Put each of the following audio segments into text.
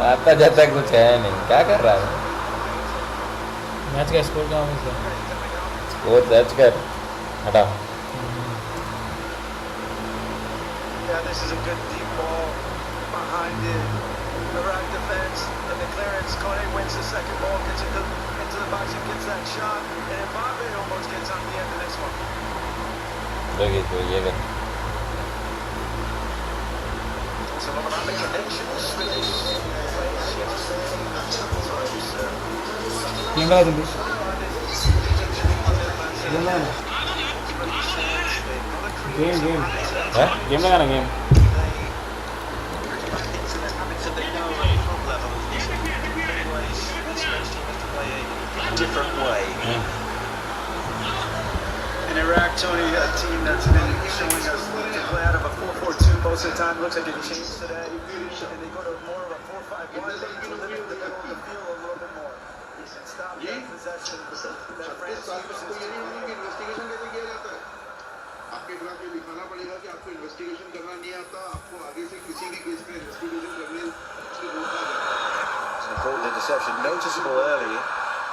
आता जाता कुछ है नहीं, क्या कर रहा है? मैच का स्कोर कहाँ है? वो सर्च कर, हटा। Yeah, this is a good deep ball behind the Iraq defense, and the clearance. Kone wins the second ball, gets into the box and gets that shot, and Mbappe almost gets on the end of this one. देखिए तो ये कर। So a lot of the connections with this team लगा जल्दी। Game है? Game लगाना game. different way. In Iraq, Tony, a team that's been showing us to play out of a 4-4-2 most of the time. Looks like it changed today, and they go to more of a 4-5-1 to limit the middle of the field a little bit more and stop that possession that France uses. आपके खिलाफ ये दिखाना पड़ेगा कि आपको investigation करना नहीं आता, आपको आगे से किसी भी केस में इन्वेस्टिगेशन करने से रोका जाए। It's an important interception, noticeable early.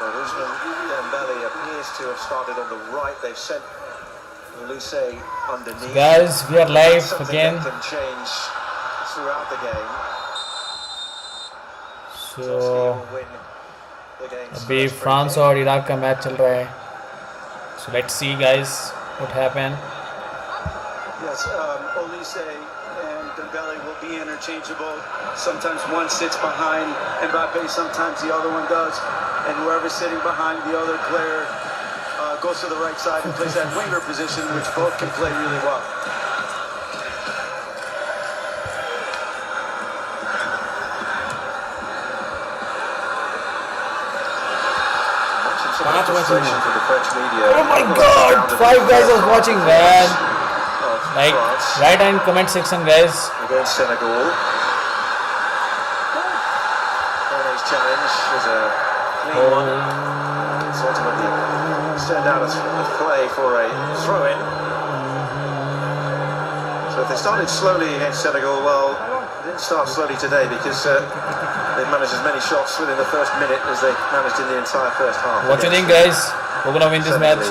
But Usman Dembele appears to have started on the right. They've sent Luce underneath. Guys, we are live again. That can change throughout the game. So अभी France और Iraq का match चल रहा है. So let's see guys what happened. Yes, Olise and Dembele will be interchangeable. Sometimes one sits behind Mbappe, sometimes the other one does. And whoever's sitting behind the other player goes to the right side and plays that winger position, which both can play really well. Frustration from the French media. Oh my God! 5 guys are watching, man. Like, write in comment section, guys. Against Senegal. Kone's challenge is a clean one. It's ultimately turned out as play for a throw-in. So if they started slowly against Senegal, well, they didn't start slowly today because they managed as many shots within the first minute as they managed in the entire first half. What do you think, guys? We're gonna win this match.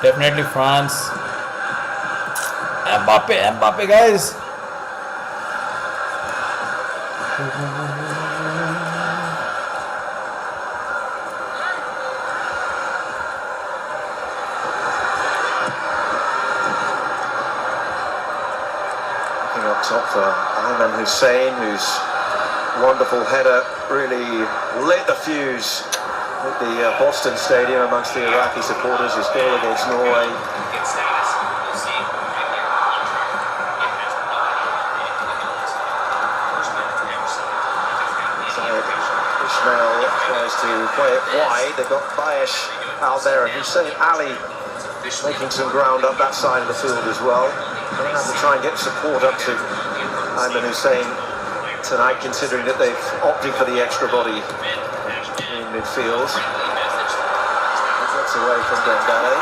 Definitely France. Mbappe, guys. Up top for Ayman Hussein, whose wonderful header really lit the fuse at the Boston Stadium amongst the Iraqi supporters. His goal against Norway. Ismail tries to play it wide. They've got Bayesh out there and Hussein Ali making some ground up that side of the field as well. They're going to have to try and get support up to Ayman Hussein tonight, considering that they've opted for the extra body in midfield. Gets away from Dembele.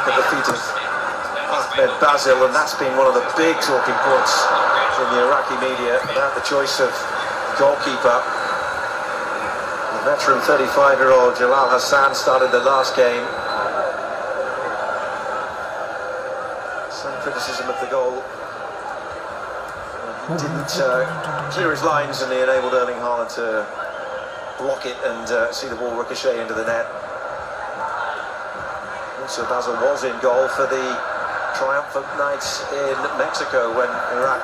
The defeat of Ahmed Basil, and that's been one of the big talking points in the Iraqi media about the choice of goalkeeper. The veteran 35-year-old Jalal Hassan started the last game. Some criticism of the goal. He didn't clear his lines, and he enabled Erling Haaland to block it and see the ball ricochet into the net. So Basil was in goal for the triumphant nights in Mexico when Iraq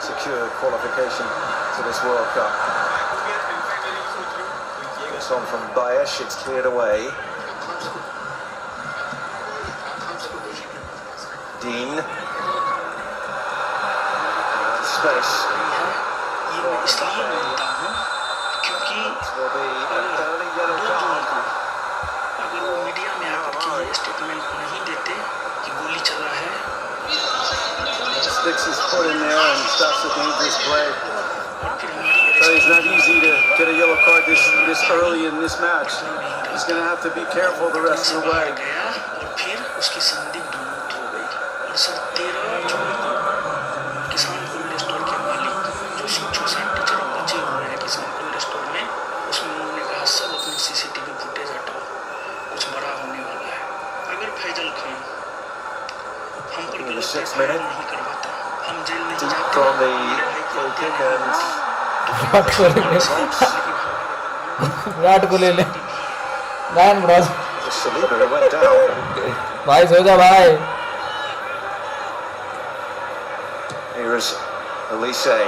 secured qualification to this World Cup. It's on from Bayesh, it's cleared away. Dean. Space. Will be an early yellow card. अगर वो media में आकर के ये statement नहीं देते कि गोली चला है sticks his foot in there and stops the dangerous play. But it's not easy to get a yellow card this early in this match. He's going to have to be careful the rest of the way. और फिर उसकी संदिग्ध मौत हो गई और sir 13 जून को किसान कोल्ड स्टोर के मालिक जो 64 टीचर बचे हुए हैं किसान कोल्ड स्टोर में उसमें उन्होंने कहा सब अपने सीसीटीवी फुटेज हटाओ कुछ बड़ा होने वाला है अगर फैजल खान हम पर गलत कार्रवाई नहीं करवाता हम जेल नहीं जाते From the kick and Virat को ले ले line Bros Saliba who went down. भाई सो जा भाई Here is Elise. And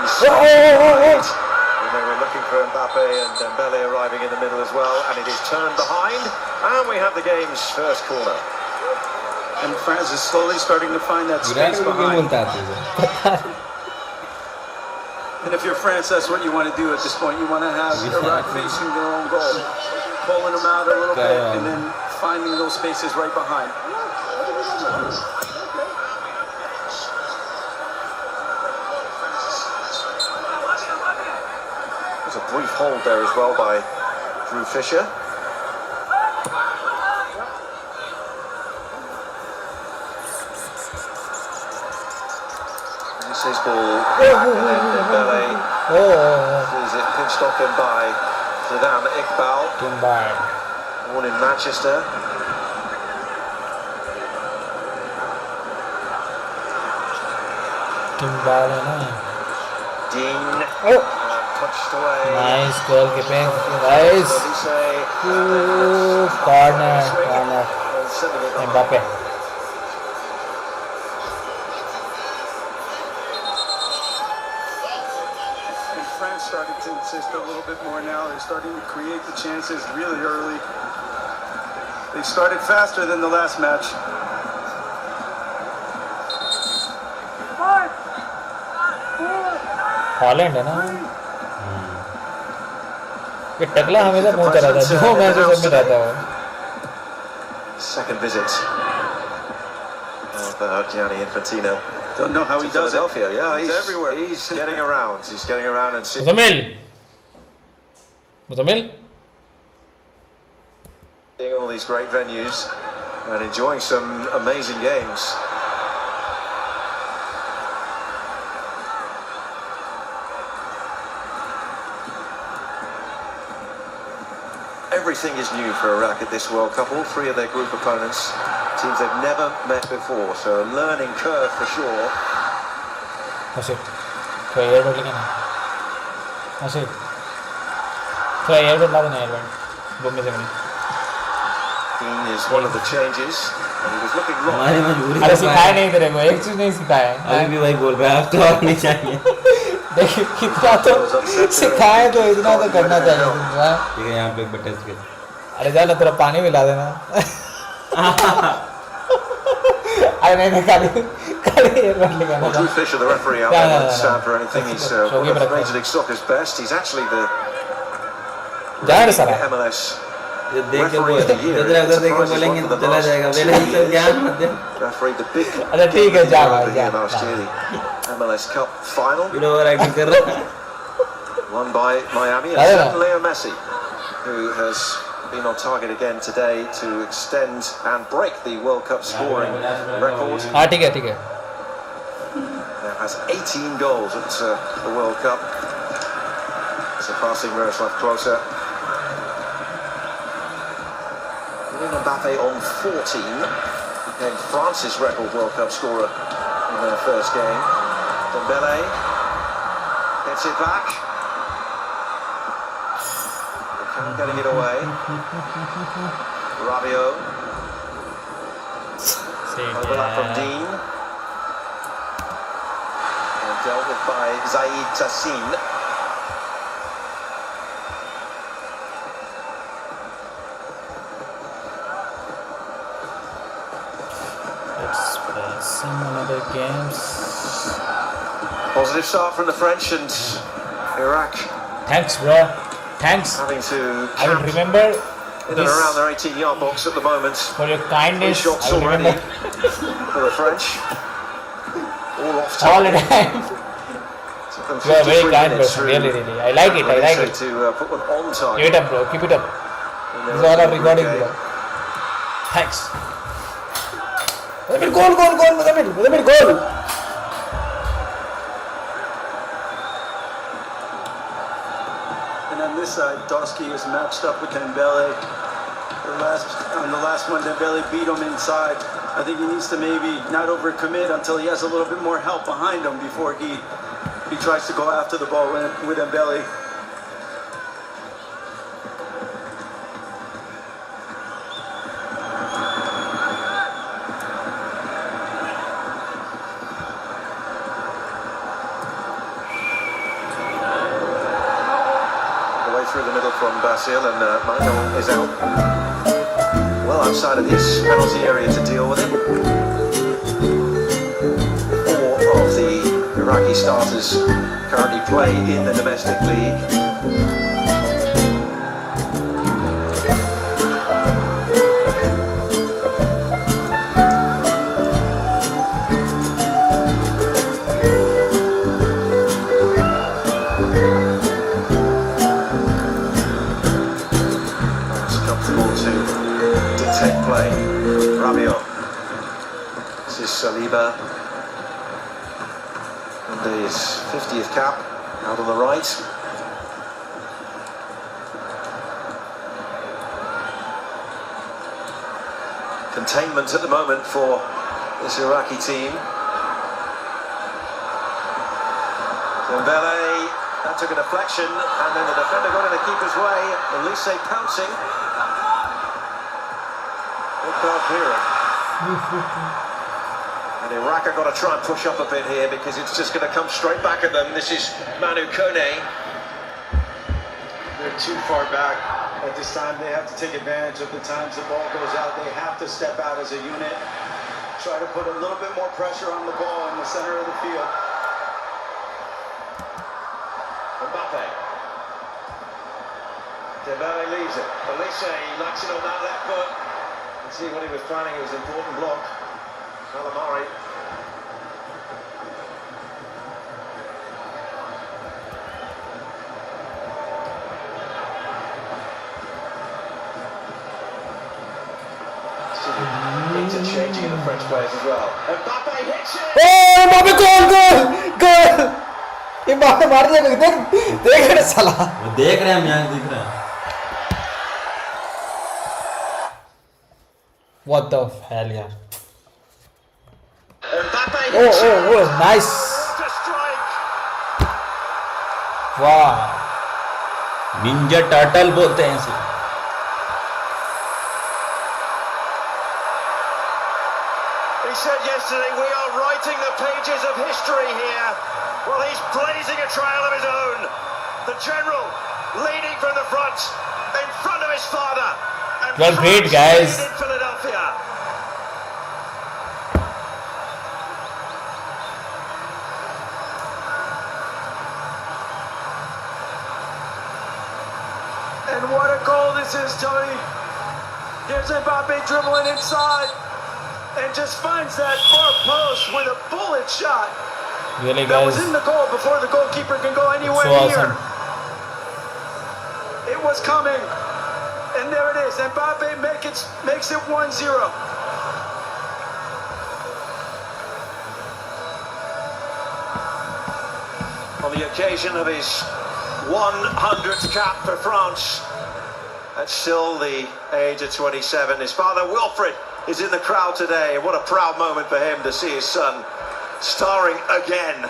he's wide. And they were looking for Mbappe and Dembele arriving in the middle as well. And it is turned behind. And we have the game's first corner. And France is slowly starting to find that Virat space को क्यों behind. बोलता है तुझे? And if you're France, that's what you want to do at this point. You want to have Iraq facing their own goal, pulling them out a little bit, and then finding those spaces right behind. There's a brief hold there as well by Drew Fisher. This is ball back and then Dembele is it pinched off him by Zidane Iqbal, timber born in Manchester. Timber है ना Dean Oh. punched away. Nice goal keeping nice corner Mbappe And France started to insist a little bit more now. They're starting to create the chances really early. They started faster than the last match. Holland है ना ये टकला हमेशा मुंह कर रहा था जो मैच सब में रहता है Second visit of Gianni Infantino. Don't know how he does it. Philadelphia, yeah, He's everywhere. He's getting around. He's getting around and sitting Muzammil all these great venues and enjoying some amazing games. Everything is new for Iraq at this World Cup. All three of their group opponents, teams they've never met before, so a learning curve for sure. ऐसे तो air dot लेके ना ऐसे तो air dot ला देना air dot घूमने से बनी Dean is one of the changes, and he was looking हमारी wrong. मजबूरी अरे है सिखाया भाई। नहीं तेरे को एक चीज नहीं सिखाया अभी भी वही बोल रहा है अब तो और नहीं चाहिए देखिए कितना तो सिखाए तो इतना तो करना चाहिए तुमको ठीक है यहाँ पे एक बार टेस्ट कर अरे जा ना थोड़ा पानी मिला देना अरे नहीं खाली खाली एयर डॉट लेके Well, आना Drew Fisher, the referee out No, there, no, won't no, stand no. for anything. He's Show one me of back. Major League Soccer's best. He's actually the जाए सारा MLS जो देख के referee बोल of the year. उधर उधर देख के Surprised he's बोलेंगे one तो for the चला last जाएगा 2 मेरे तो ज्ञान मत दे years. Refereed the big अरे ठीक है जा of भाई the जा year last year, the MLS Cup final, फिर ओवर एक्टिंग कर रहा है won by Miami, and Yeah. certainly Leo Messi, who has been on target again today to extend and break the World Cup scoring record. हाँ ठीक है Now has 18 goals at the World Cup, surpassing Miroslav Klose. Mbappe on 14, became France's record World Cup scorer in their first game. Dembele gets it back. Can't getting it away. Rabiot, overlap from Dean. And dealt with by Zaid Tassin. Let's play some other games. Positive start from the French and Iraq Thanks bro thanks having to I will camp remember in and this around their 18-yard box at the moment. for your 3 kindness shots I will already remember for the French. all the time. Took them You are very 53 kind minutes person, through really. I like it, I like it. to put one on target. Keep it up, bro, keep it up. in This is their all our opening recording, game. bro. Thanks. Goal, goal. And on this side, Dosky is matched up with Dembele. On the last one, Dembele beat him inside. I think he needs to maybe not overcommit until he has a little bit more help behind him before he tries to go after the ball with Dembele. Through the middle from Basil, and Michael is out well outside of his penalty area to deal with it. 4 of the Iraqi starters currently play in the domestic league. Play. Rabiot. This is Saliba. And his 50th cap out on the right. Containment at the moment for this Iraqi team. Dembele, that took a deflection, and then the defender got in the keeper's way. Elise pouncing. And Iraq are going to try and push up a bit here because it's just going to come straight back at them. This is Manu Kone. They're too far back at this time. They have to take advantage of the times the ball goes out. They have to step out as a unit. Try to put a little bit more pressure on the ball in the center of the field. Mbappe. Dembele leaves it. Elise knocks it on that left foot. See what he was planning, it was an important block. Calamari. Interchanging in the French players as well. Mbappe hits it! Oh, Mbappe, goal! ये Mbappe मार दिया, देख रहे साला. वो देख रहे हैं, हम यहाँ दिख रहा है. What the hell, yaar. Oh, nice. Wow. Ninja Turtle बोलते हैं इसे. He said yesterday, we are writing the pages of history here. Well, he's blazing a trail of his own. The general leading from the front, in front of his father. Well, great, guys. In Philadelphia. And what a goal this is, Tony. Here's Mbappe dribbling inside and just finds that far post with a bullet shot. Really, That guys. was in the goal before the goalkeeper can go anywhere So near. awesome. It was coming. And there it is. Mbappe makes it 1-0. On the occasion of his 100th cap for France, at still the age of 27, his father Wilfred is in the crowd today. What a proud moment for him to see his son starring again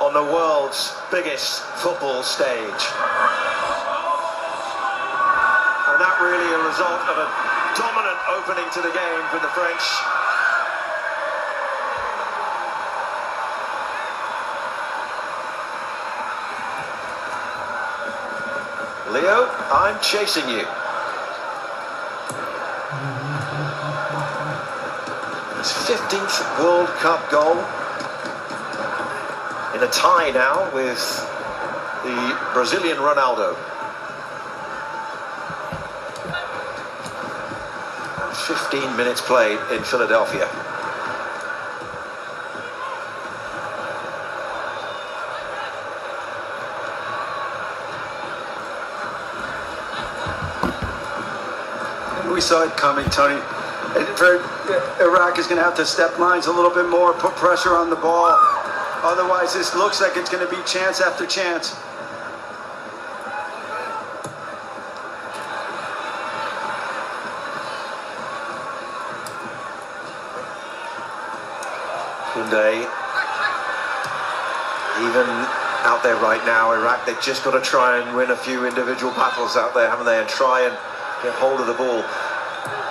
on the world's biggest football stage. And that really a result of a dominant opening to the game for the French. Leo, I'm chasing you. His 15th World Cup goal. In a tie now with the Brazilian Ronaldo. And 15 minutes played in Philadelphia. we saw it coming, Tony. Iraq is going to have to step lines a little bit more, put pressure on the ball. Otherwise, this looks like it's going to be chance after chance. Kunde, even out there right now, Iraq, they've just got to try and win a few individual battles out there, haven't they, and try and get hold of the ball.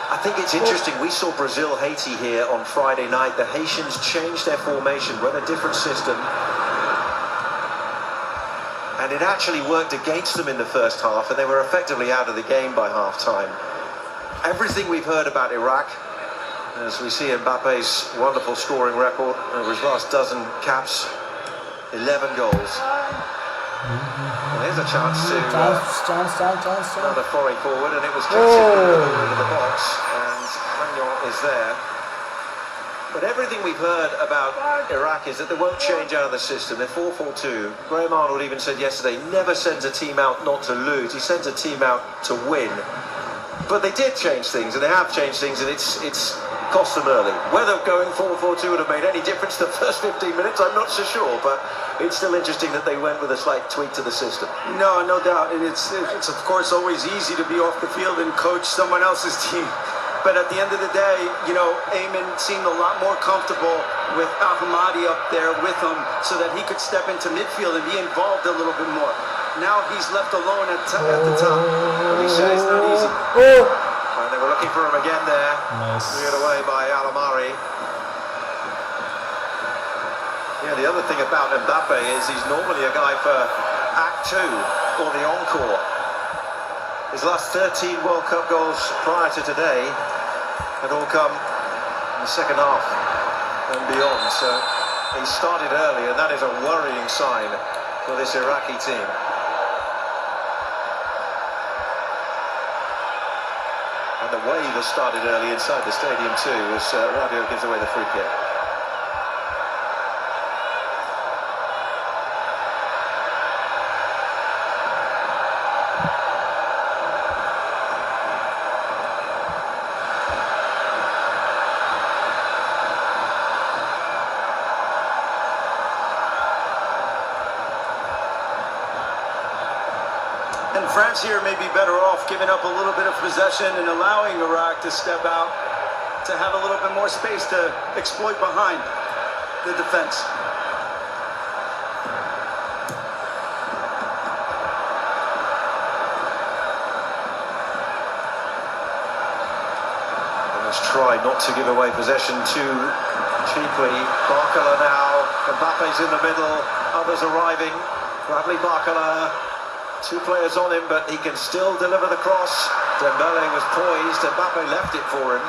I think it's interesting, we saw Brazil-Haiti here on Friday night. The Haitians changed their formation, went a different system, and it actually worked against them in the first half, and they were effectively out of the game by half-time. Everything we've heard about Iraq, as we see Mbappe's wonderful scoring record over his last dozen caps, 11 goals. Well, here's a chance to another foray forward, and it was contested into the box, and Magnon is there. But everything we've heard about Iraq is that they won't change out of the system. They're 4-4-2. Graham Arnold even said yesterday, never sends a team out not to lose. He sends a team out to win. But they did change things, and they have changed things, and it's cost them early. Whether going 4-4-2 would have made any difference the first 15 minutes, I'm not so sure, but it's still interesting that they went with a slight tweak to the system. No doubt, and it's of course always easy to be off the field and coach someone else's team. But at the end of the day, you know, Ayman seemed a lot more comfortable with Ahmadi up there with him so that he could step into midfield and be involved a little bit more. Now he's left alone at the top. He said it's not easy. And they were looking for him again there. Nice. Cleared away by Alamari. Yeah, the other thing about Mbappe is he's normally a guy for Act 2 or the encore. His last 13 World Cup goals prior to today had all come in the second half and beyond. So he started early, and that is a worrying sign for this Iraqi team. And the wave has started early inside the stadium too, as Rabiot gives away the free kick. And France here may be better off giving up a little bit of possession and allowing Iraq to step out, to have a little bit more space to exploit behind the defense. Let's try not to give away possession too cheaply. Barcola now, Mbappe's in the middle, others arriving. Bradley Barcola. Two players on him, but he can still deliver the cross. Dembele was poised, Mbappe left it for him.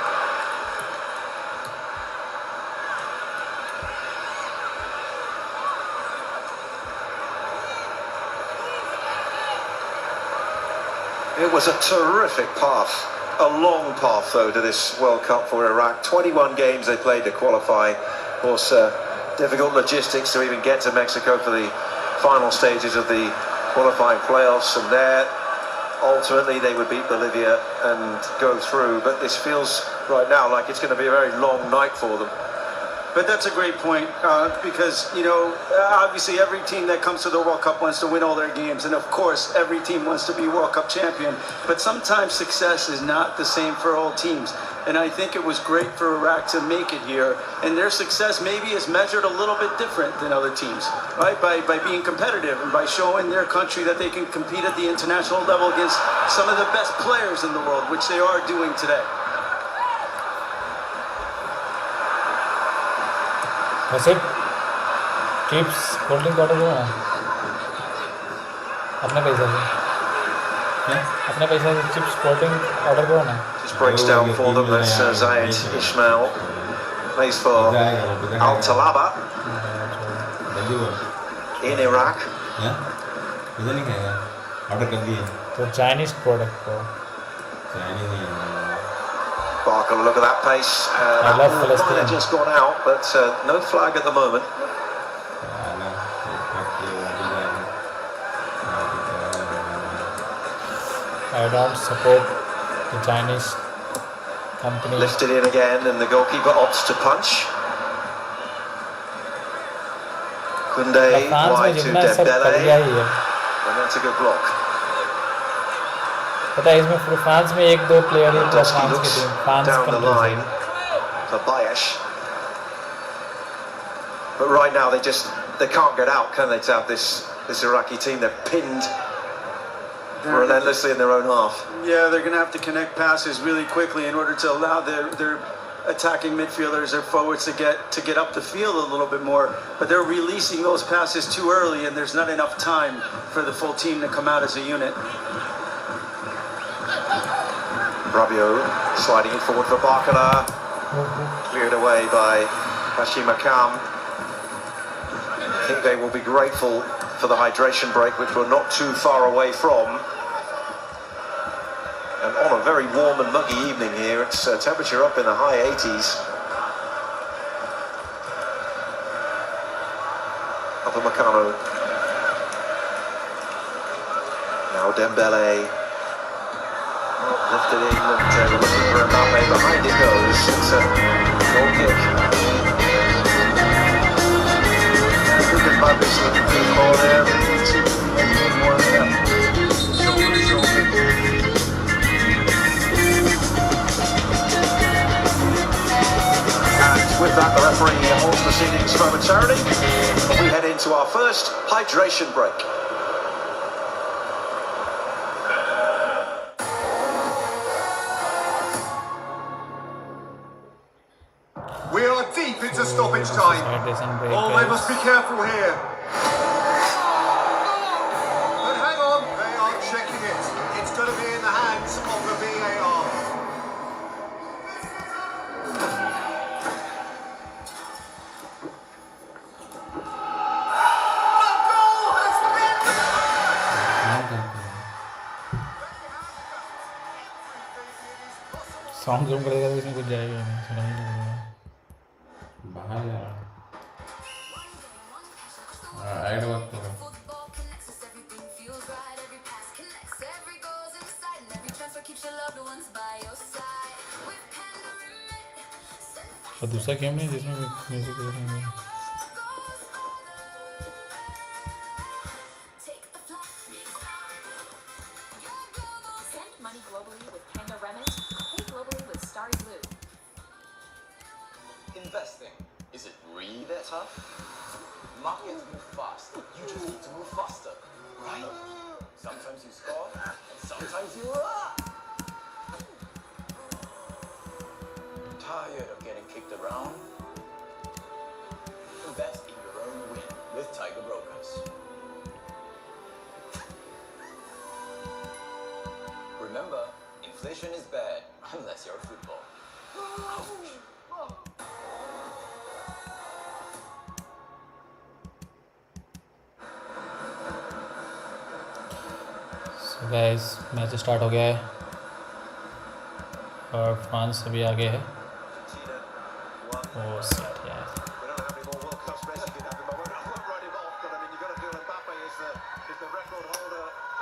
It was a terrific path, a long path though to this World Cup for Iraq. 21 games they played to qualify. Of course, difficult logistics to even get to Mexico for the final stages of the qualifying playoffs, and there ultimately they would beat Bolivia and go through. But this feels right now like it's going to be a very long night for them. But that's a great point, because, you know, obviously every team that comes to the World Cup wants to win all their games, and of course every team wants to be World Cup champion, but sometimes success is not the same for all teams. And I think it was great for Iraq to make it here, and their success maybe is measured a little bit different than other teams, right? By being competitive and by showing their country that they can compete at the international level against some of the best players in the world, which they are doing today. वैसे chips cold drink order करो ना अपने पैसे से अपने पैसे से chips cold drink order करो ना Just breaks down for them. That's Zayed Ismail. Plays for Al Talaba in Iraq. इधर नहीं खाएगा ऑर्डर कर दिए तो चाइनीज प्रोडक्ट को Barker, look at that pace. I love Palestine. They've just gone out, but no flag at the moment. I don't support the Chinese Company. Lifted in again, and the goalkeeper opts to punch. Kunde France में wide to जितना सब कर गया Dembele, ही है. and that's a good block. पता है इसमें France में एक दो प्लेयर ही Dusky फ्रांस की looks team France down the country line for Bayesh. But right now they can't get out, can they, to have this Iraqi team? They're pinned relentlessly in their own half. Yeah, they're going to have to connect passes really quickly in order to allow their attacking midfielders, their forwards to get up the field a little bit more. But they're releasing those passes too early, and there's not enough time for the full team to come out as a unit. Rabiot sliding it forward for Barkala. Cleared away by Hashim Akam. I think they will be grateful for the hydration break, which we're not too far away from. And on a very warm and muggy evening here, it's temperature up in the high 80s. Upper Meccano. Now Dembele. Lifted in, and we're looking for Mbappe. Behind it goes. It's a goal kick. I think Mbappe's looking for the ball there. But you can see more of that shoulder to shoulder. And with that, the referee holds proceedings momentarily. And we head into our first hydration break. We are deep into stoppage time. Oh, they must be careful here. But hang on, they are checking it. It's going to be in the hands of the VAR. The goal has been... song zoom करेगा तो इसमें कुछ जाएगा नहीं सुना ही नहीं देगा बाहर जा रहा ऐड वक्त होगा और दूसरा गेम नहीं जिसमें म्यूजिक देखेंगे Investing. Is it really that tough? Markets move fast. You just need to move faster, right? Sometimes you score, and sometimes you tired of getting kicked around? Invest in your own win with Tiger Brokers. Remember, inflation is bad unless you're football. Guys match start हो गया है और France अभी आगे है oh shit यार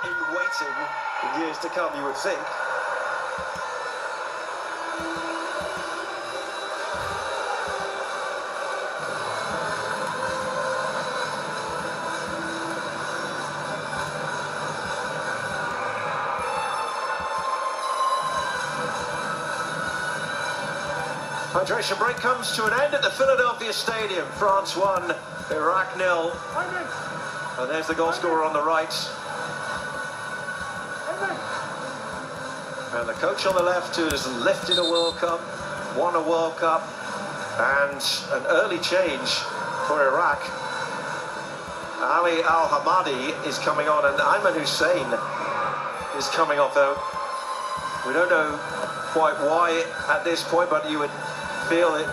In waiting in years to come, you would think. Hydration break comes to an end at the Philadelphia Stadium. France 1, Iraq 0. And there's the goal scorer on the right. And the coach on the left, who has lifted a World Cup, won a World Cup, and an early change for Iraq. Ali Al-Hamadi is coming on, and Ayman Hussein is coming off, though. We don't know quite why at this point, but you would feel it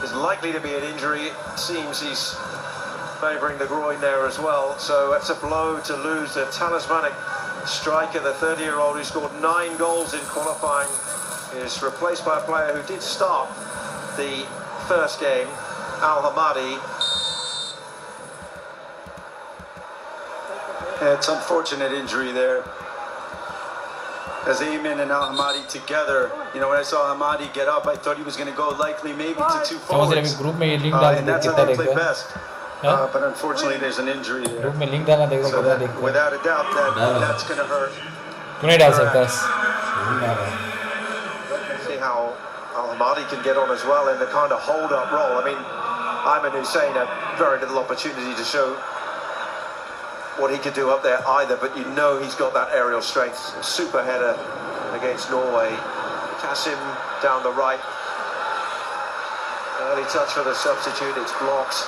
is likely to be an injury. It seems he's favouring the groin there as well. So that's a blow to lose the talismanic striker, the 30-year-old who scored 9 goals in qualifying, is replaced by a player who did start the first game, Al-Hamadi. Yeah, it's unfortunate injury there. as Ayman and Al Hamadi together. You know, when I saw Hamadi get up, I thought he was going to go likely maybe to two forwards. And that's how they play best. But unfortunately, there's an injury there. So without a doubt, that's going to hurt. See how Al Hamadi can get on as well in the kind of hold-up role. I mean, Ayman Hussein had very little opportunity to show what he could do up there either, but you know he's got that aerial strength. Super header against Norway. Kasim down the right. Early touch for the substitute, it's blocked.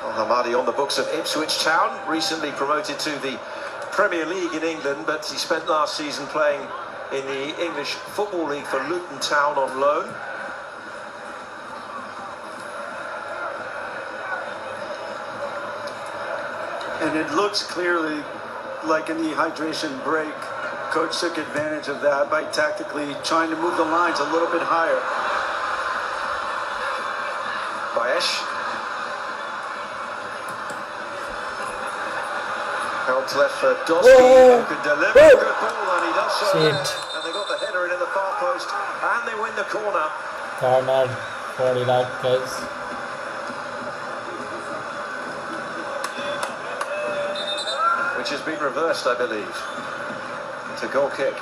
Al Hamadi on the books of Ipswich Town, recently promoted to the Premier League in England, but he spent last season playing in the English Football League for Luton Town on loan. And it looks clearly like in the hydration break, coach took advantage of that by tactically trying to move the lines a little bit higher. Bayesh. Helped left for Doski, who could deliver a good ball, and he does so there. And they got the header in the far post, and they win the corner. Corner for Iraq, guys. Which has been reversed, I believe. It's a goal kick.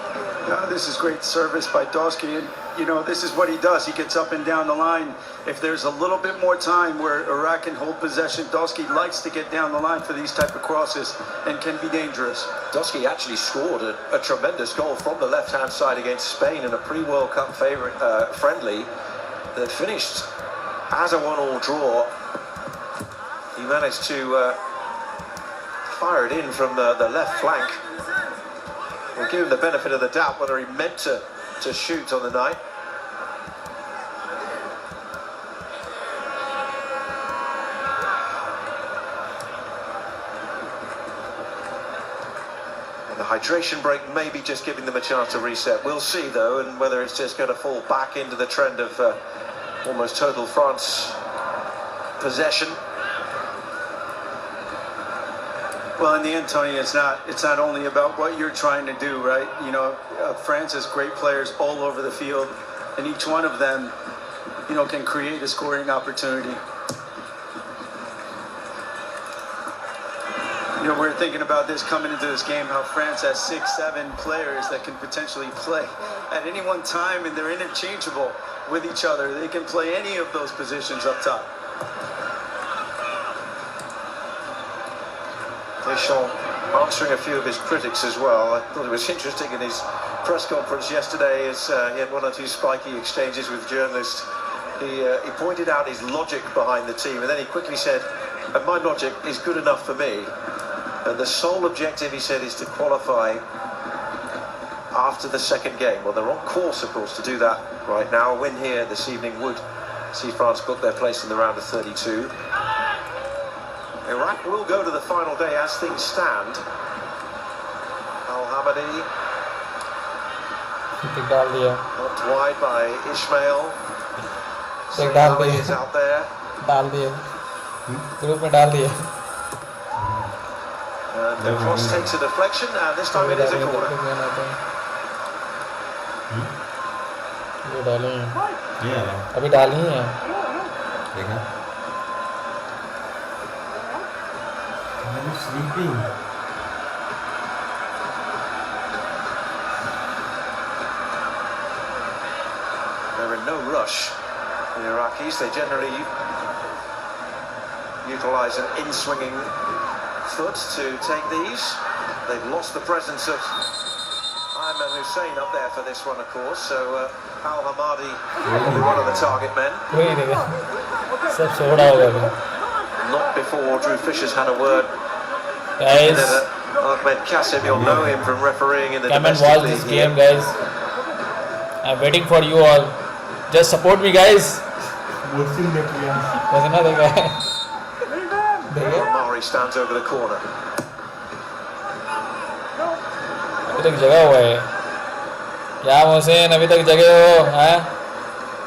This is great service by Doski, and you know, this is what he does. He gets up and down the line. If there's a little bit more time where Iraq can hold possession, Doski likes to get down the line for these type of crosses and can be dangerous. Doski actually scored a tremendous goal from the left-hand side against Spain in a pre-World Cup favorite friendly that finished as a 1-1 draw. He managed to fire it in from the left flank. We'll give him the benefit of the doubt whether he meant to shoot on the night. And the hydration break may be just giving them a chance to reset. We'll see though, and whether it's just going to fall back into the trend of almost total France possession. Well, in the end, Tony, it's not only about what you're trying to do, right? You know, France has great players all over the field, and each one of them, you know, can create a scoring opportunity. You know, we're thinking about this coming into this game, how France has 6-7 players that can potentially play at any one time, and they're interchangeable with each other. They can play any of those positions up top. Deschamps answering a few of his critics as well. I thought it was interesting in his press conference yesterday as he had one or two spiky exchanges with journalists. He pointed out his logic behind the team, and then he quickly said, and my logic is good enough for me. And the sole objective, he said, is to qualify after the second game. Well, they're on course, of course, to do that right now. A win here this evening would see France book their place in the round of 32. Iraq will go to the final day as things stand. Al Hamadi knocked wide by Ismail. Ali is out there. And the cross takes a deflection, and this time it is a corner. अभी डाली है देखा sleeping. They're in no rush. The Iraqis, they generally utilise an in-swinging foot to take these. They've lost the presence of Ayman Hussein up there for this one, of course, so Al Hamadi will be one of the target men. Not before Drew Fisher's had a word. Guys, Ahmed Kasim, you'll know him from refereeing in the come and domestic watch league this game, guys. I'm waiting for you all. Just support me, guys. Mari stands over the corner. अभी तक जगह हुआ है क्या मोहसिन अभी तक जगह हो हैं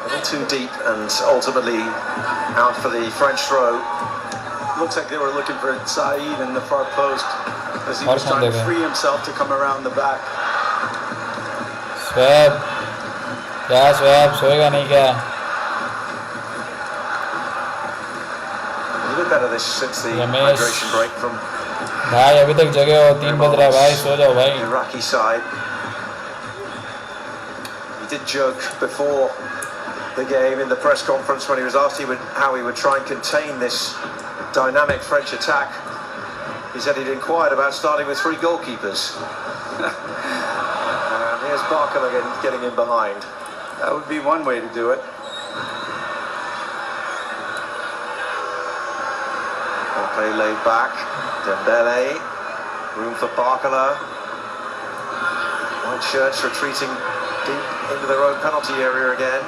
A little too deep and ultimately out for the French throw. looks like they were looking for Saeed in the far post as he Or was trying to something. free himself to come around the back. Swab क्या swab सोएगा नहीं क्या A little bit better this since the Ramesh. hydration break from भाई अभी तक जगे हो 3 बज रहा है भाई सो जाओ भाई the Iraqi side. He did joke before the game in the press conference when he was asked how he would try and contain this dynamic French attack. He said he'd inquired about starting with 3 goalkeepers. And here's Barkham again getting in behind. That would be one way to do it. Play laid back. Dembele. Room for Barkala. White shirts retreating deep into their own penalty area again.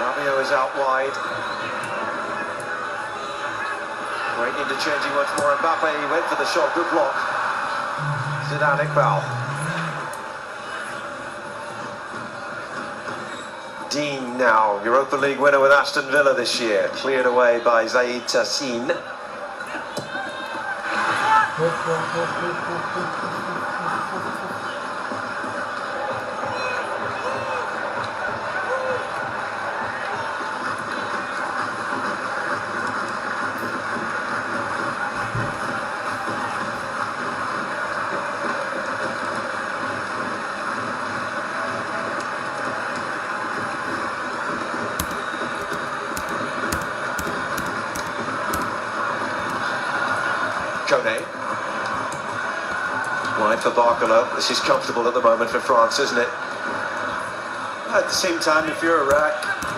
Rabiot is out wide. Great interchanging once more. Mbappe went for the shot. Good block. Zidane Iqbal. Dean now, Europa League winner with Aston Villa this year. Cleared away by Zaid Tassin. Kone. Wide for Barkala. This is comfortable at the moment for France, isn't it? At the same time, if you're Iraq,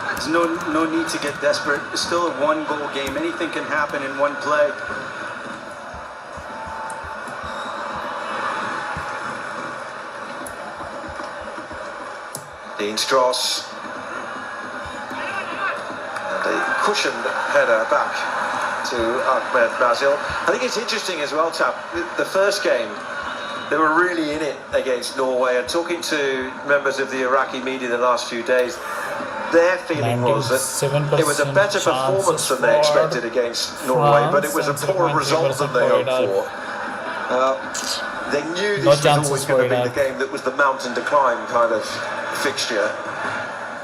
there's no need to get desperate. It's still a 1-goal game. Anything can happen in one play. Dean Strauss. And a cushioned header back to Ahmed Basil. I think it's interesting as well, Tap. The first game, they were really in it against Norway. And talking to members of the Iraqi media the last few days, their feeling was that it was a better performance than they expected against Norway, but it was a poorer result than they hoped for. They knew this was always going to be the game that was the mountain to climb kind of fixture.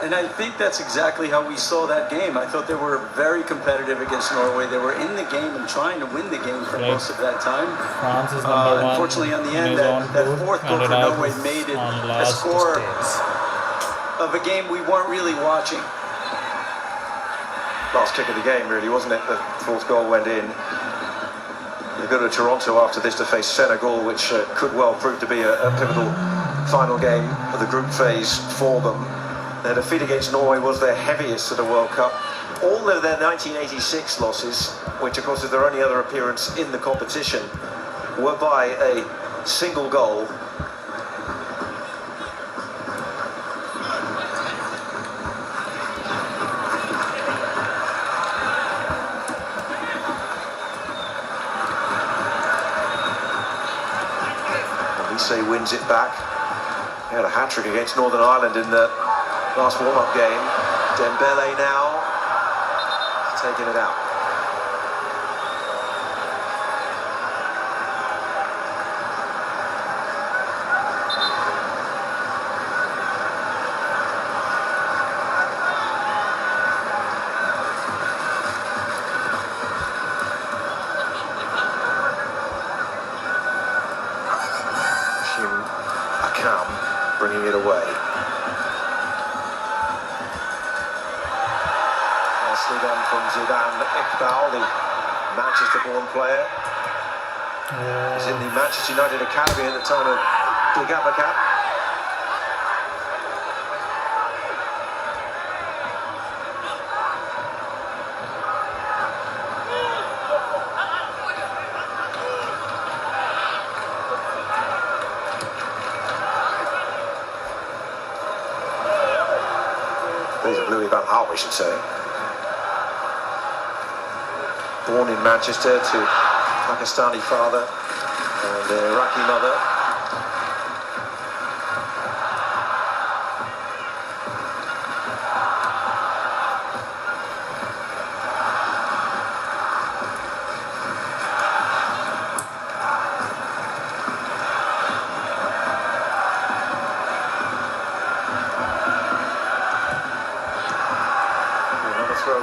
And I think that's exactly how we saw that game. I thought they were very competitive against Norway. They were in the game and trying to win the game for most of that time. France is number 1. Unfortunately, on the end, that fourth goal for Norway made it a score of a game we weren't really watching. Last kick of the game, really, wasn't it? The fourth goal went in. They go to Toronto after this to face Senegal, which could well prove to be a pivotal final game of the group phase for them. Their defeat against Norway was their heaviest at a World Cup. All of their 1986 losses, which of course is their only other appearance in the competition, were by a single goal. Olise wins it back. He had a hat-trick against Northern Ireland in the last warm-up game. Dembele now taking it out. Akam bringing it away. Nicely done from Zidane Iqbal, the Manchester-born player. He's in the Manchester United Academy at the time of Gigabacap. These are Louis van Gaal, we should say. Born in Manchester to Pakistani father and Iraqi mother.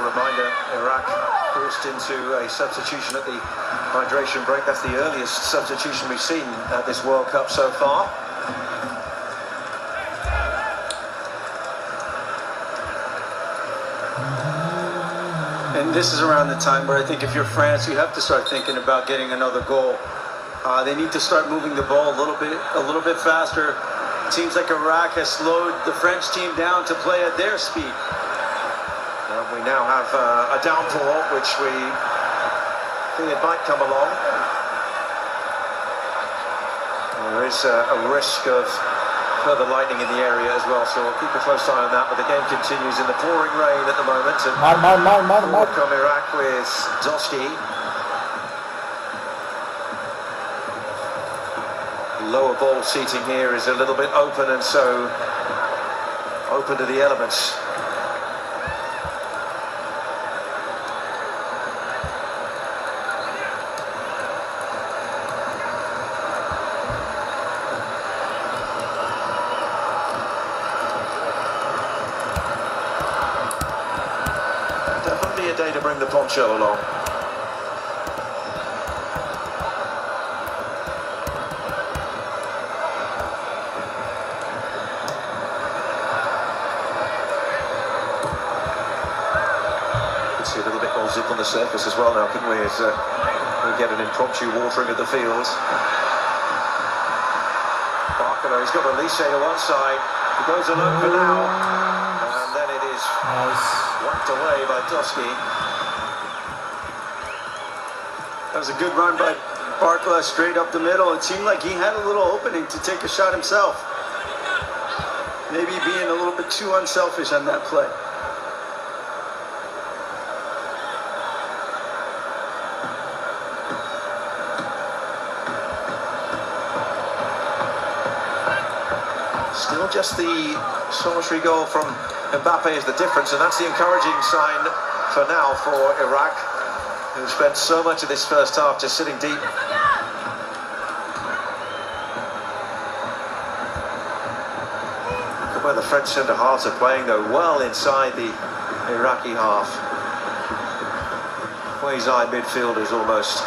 reminder, Iraq forced into a substitution at the hydration break. That's the earliest substitution we've seen at this World Cup so far. And this is around the time where I think if you're France, you have to start thinking about getting another goal. They need to start moving the ball a little bit faster. It seems like Iraq has slowed the French team down to play at their speed. We now have a downpour, which we think it might come along. There is a risk of further lightning in the area as well, so we'll keep a close eye on that. But the game continues in the pouring rain at the moment. And forward come Iraq with Doski. Lower ball seating here is a little bit open, and so open to the elements. Definitely a day to bring the poncho along. See a little bit more zip on the surface as well now, couldn't we, as we get an impromptu watering of the field. Barker, he's got Elise to one side, he goes alone for now, and then it is whacked away by Doski. That was a good run by Barkla straight up the middle. It seemed like he had a little opening to take a shot himself. Maybe being a little bit too unselfish on that play. Still just the solitary goal from Mbappe is the difference, and that's the encouraging sign for now for Iraq, who spent so much of this first half just sitting deep. Look at where the French centre-halves are playing, though, well inside the Iraqi half. Quasi midfielders almost.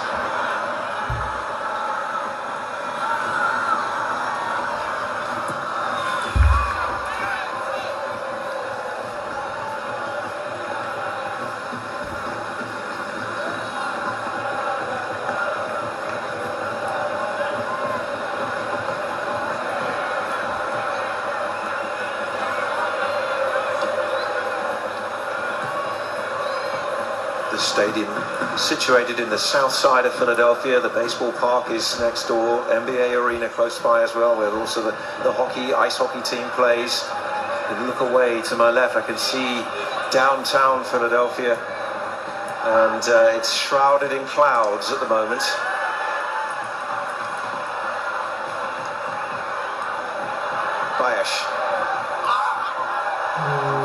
The stadium situated in the south side of Philadelphia. The baseball park is next door. NBA arena close by as well, where also the ice hockey team plays. If you look away to my left, I can see downtown Philadelphia, and it's shrouded in clouds at the moment. Bayesh.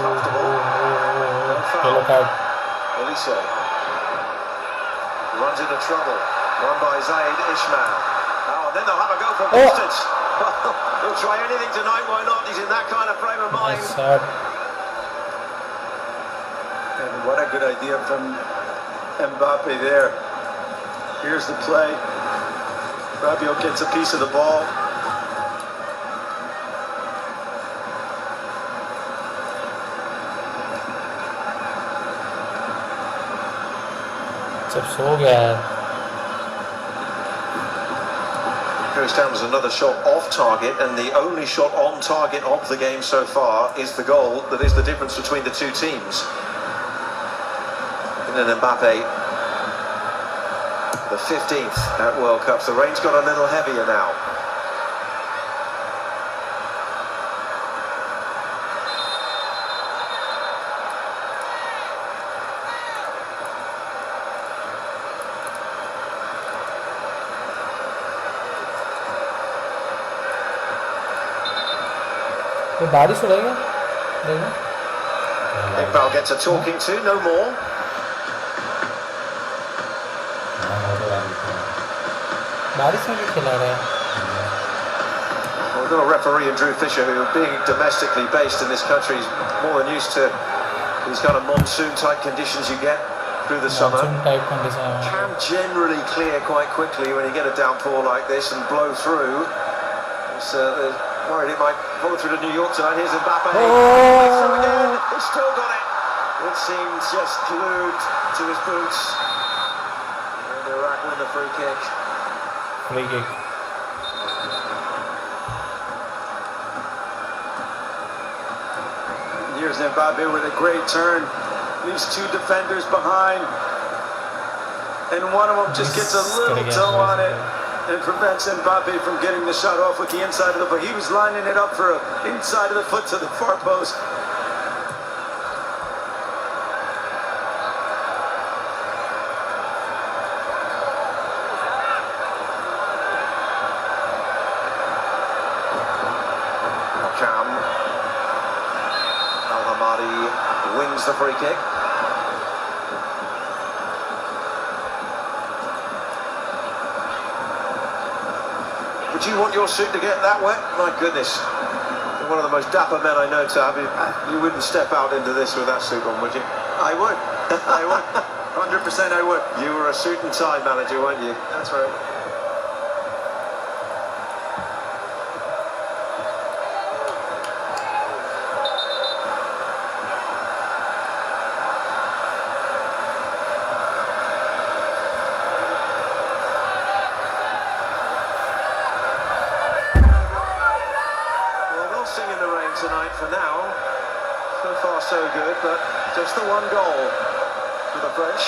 Comfortable. No foul. Elise runs into trouble. Run by Zaid Ismail. Oh, and then they'll have a go from distance. He'll try anything tonight, why not? He's in that kind of frame of mind. And what a good idea from Mbappe there. Here's the play. Rabiot gets a piece of the ball. Goes down as another shot off target, and the only shot on target of the game so far is the goal that is the difference between the two teams. And then Mbappe, the 15th at World Cups. The rain's got a little heavier now. बारिश हो रही है Iqbal gets a talking to, no more. बारिश में भी खिला रहे हैं. Well, we've got a referee in Drew Fisher, who, being domestically based in this country, is more than used to these kind of monsoon-type conditions you get through the summer Monsoon type condition. can generally clear quite quickly when you get a downpour like this and blow through. They're worried it might follow through to New York tonight. Here's Mbappe. So again, he's still got it. It seems just glued to his boots. And Iraq win the free kick. Free kick. Here's Mbappe with a great turn. Leaves two defenders behind. And one of them just gets a little toe on it and prevents Mbappe from getting the shot off with the inside of the foot. He was lining it up for an inside of the foot to the far post. Wins the free kick. Would you want your suit to get that wet? My goodness. You're one of the most dapper men I know, Tab. You wouldn't step out into this with that suit on, would you? I would. I would. 100% I would. You were a suit and tie manager, weren't you? That's right. Tonight for now. So far so good, but just the one goal for the French.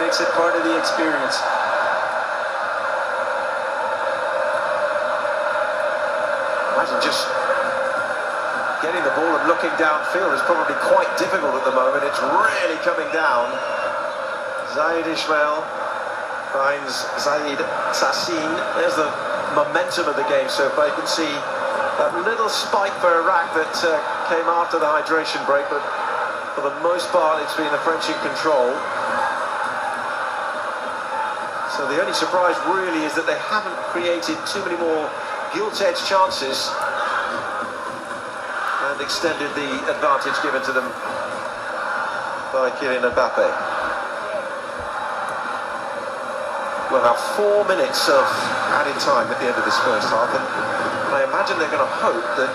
Makes it part of the experience. Imagine just getting the ball and looking downfield is probably quite difficult at the moment. It's really coming down. Zaid Ismail finds Zaid Sassin. There's the momentum of the game so far. You can see that little spike for Iraq that came after the hydration break, but for the most part it's been the French in control. So the only surprise really is that they haven't created too many more gilt-edged chances and extended the advantage given to them by Kylian Mbappe. We'll have 4 minutes of added time at the end of this first half, and I imagine they're going to hope that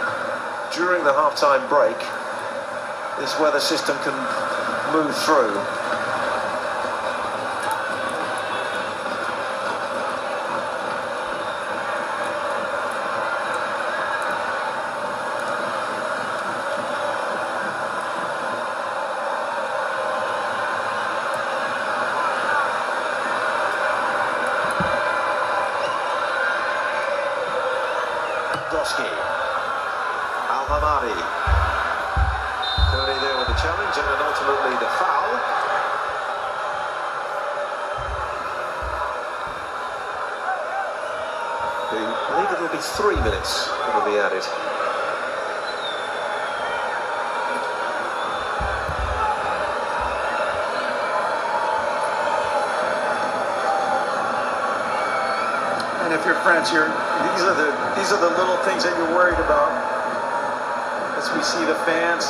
during the half-time break this weather system can move through. Al-Hamadi clearly there with the challenge and then ultimately the foul. I believe it will be 3 minutes that will be added. And if you're French, these are the little things that you're worried about. As we see the fans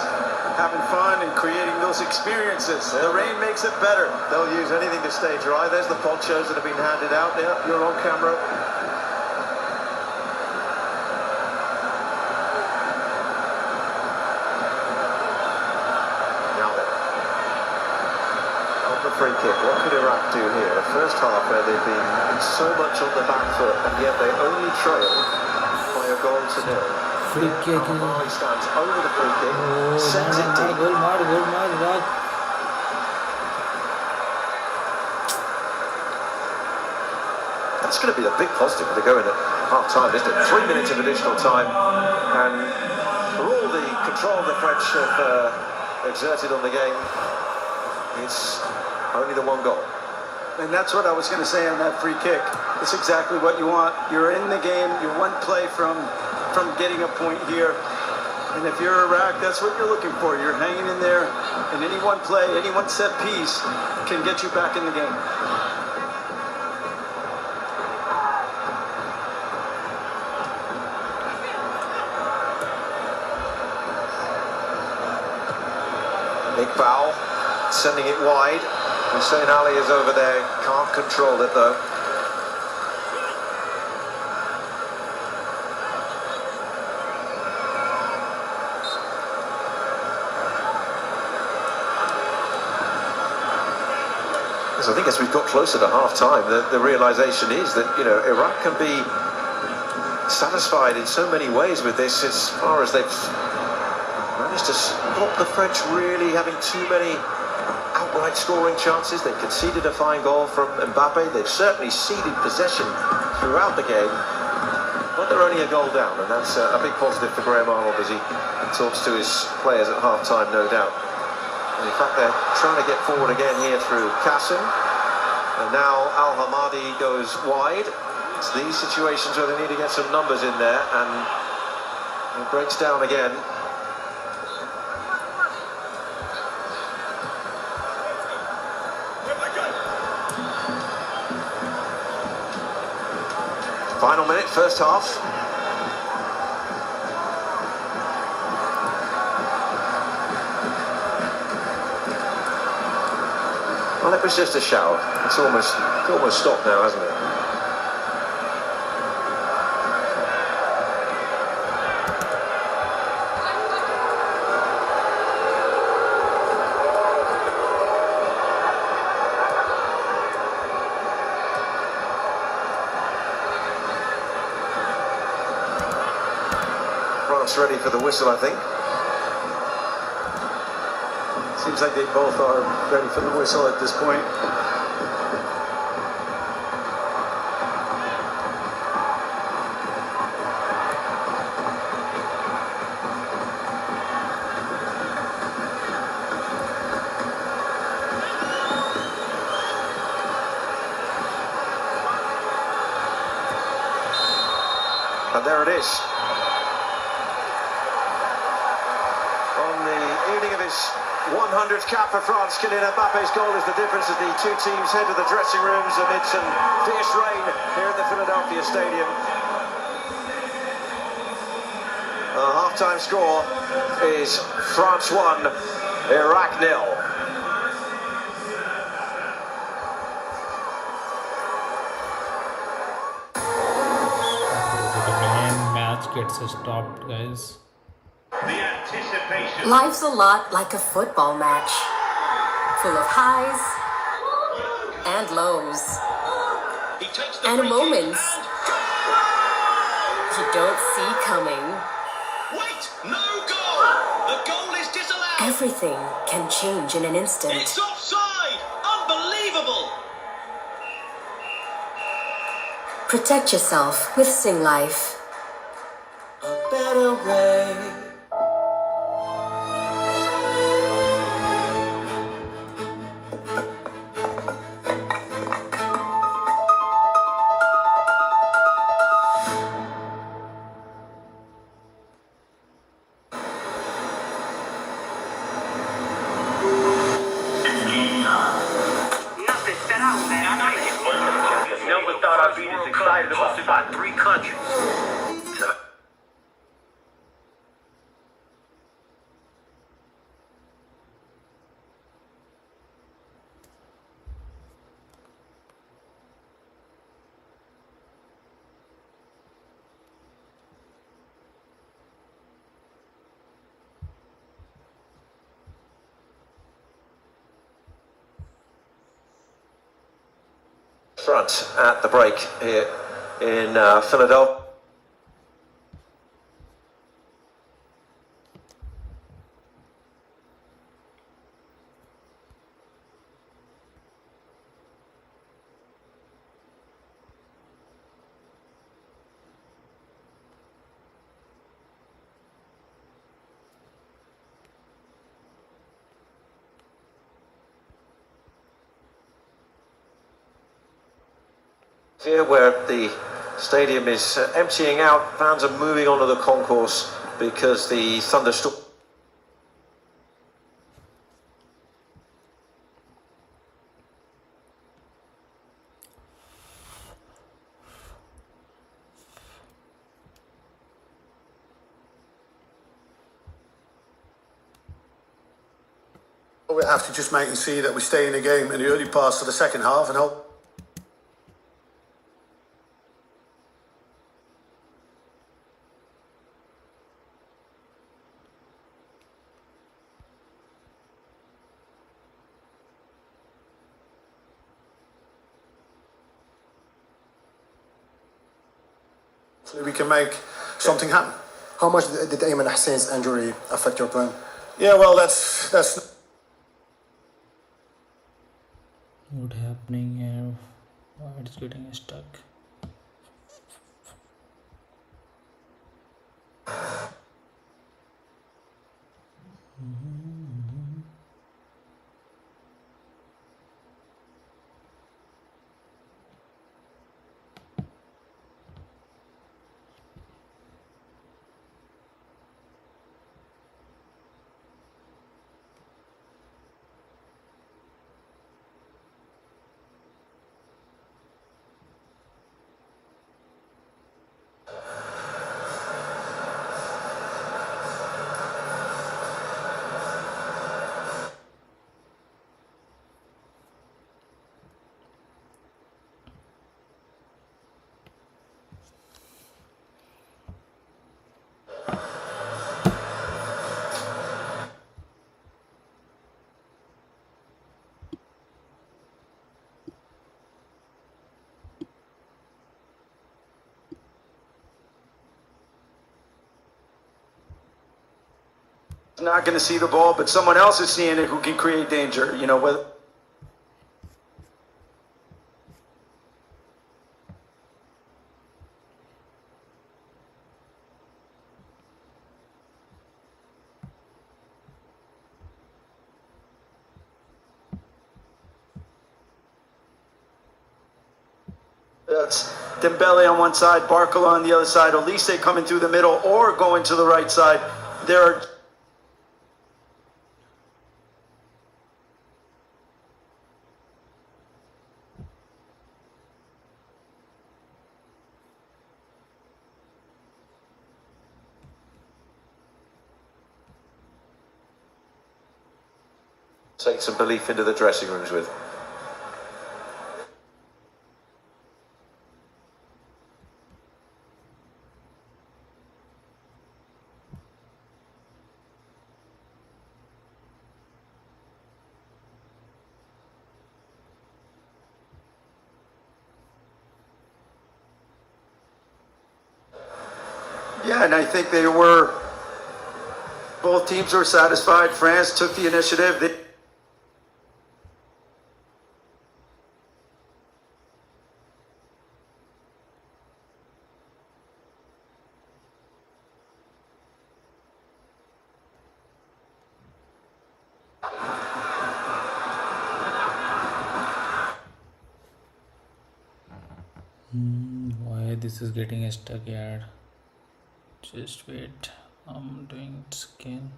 having fun and creating those experiences. The rain makes it better. They'll use anything to stay dry. There's the ponchos that have been handed out. Yeah, you're on camera. Now then, on the free kick, what could Iraq do here? The first half where they've been so much on the back foot and yet they only trail by a goal to nil. Free kick. He stands over the free kick, sends it deep. Goal maar, Raj. That's going to be a big positive when they go in at half-time, isn't it? 3 minutes of additional time, and for all the control the French have exerted on the game, it's only the one goal. And that's what I was going to say on that free kick. It's exactly what you want. You're in the game. You're one play from getting a point here. And if you're Iraq, that's what you're looking for. You're hanging in there, and any one play, any one set piece can get you back in the game. Big foul, sending it wide. Hussein Ali is over there, can't control it though. I think as we've got closer to half-time, the realisation is that, you know, Iraq can be satisfied in so many ways with this, as far as they've managed to stop the French really having too many outright scoring chances. They've conceded a fine goal from Mbappe. They've certainly ceded possession throughout the game, but they're only a goal down, and that's a big positive for Graham Arnold as he talks to his players at half-time, no doubt. In fact, they're trying to get forward again here through Kassim. And now Al-Hamadi goes wide. It's these situations where they need to get some numbers in there, and it breaks down again. Final minute, first half. Well, it was just a shower. It's almost stopped now, hasn't it? France ready for the whistle, I think. Seems like they both are ready for the whistle at this point. And there it is. On the evening of his 100th cap for France, Kylian Mbappe's goal is the difference as the two teams head to the dressing rooms amid some fierce rain here at the Philadelphia Stadium. The half-time score is France 1, Iraq 0. The main match gets stopped, guys. Life's a lot like a football match, full of highs and lows, and moments you don't see coming. Wait, no goal! The goal is disallowed! Everything can change in an instant. It's offside! Unbelievable! Protect yourself with Sing Life. A better way. Never thought I'd be this excited about 3 countries. Front at the break here in Philadelphia. Here where the stadium is emptying out, fans are moving onto the concourse because the thunderstorm. We have to just make and see that we stay in the game in the early parts of the second half and hope. We can make something happen. How much did Ayman Hussain's injury affect your plan? Yeah, well, that's. What happening here? Why it's getting stuck? Not going to see the ball, but someone else is seeing it who can create danger. You know, whether. That's Dembele on one side, Barcola on the other side, Olise coming through the middle or going to the right side. There are. Take some belief into the dressing rooms with. Yeah, and I think they were. Both teams were satisfied. France took the initiative. Why this is getting stuck here? Just wait. I'm doing it again.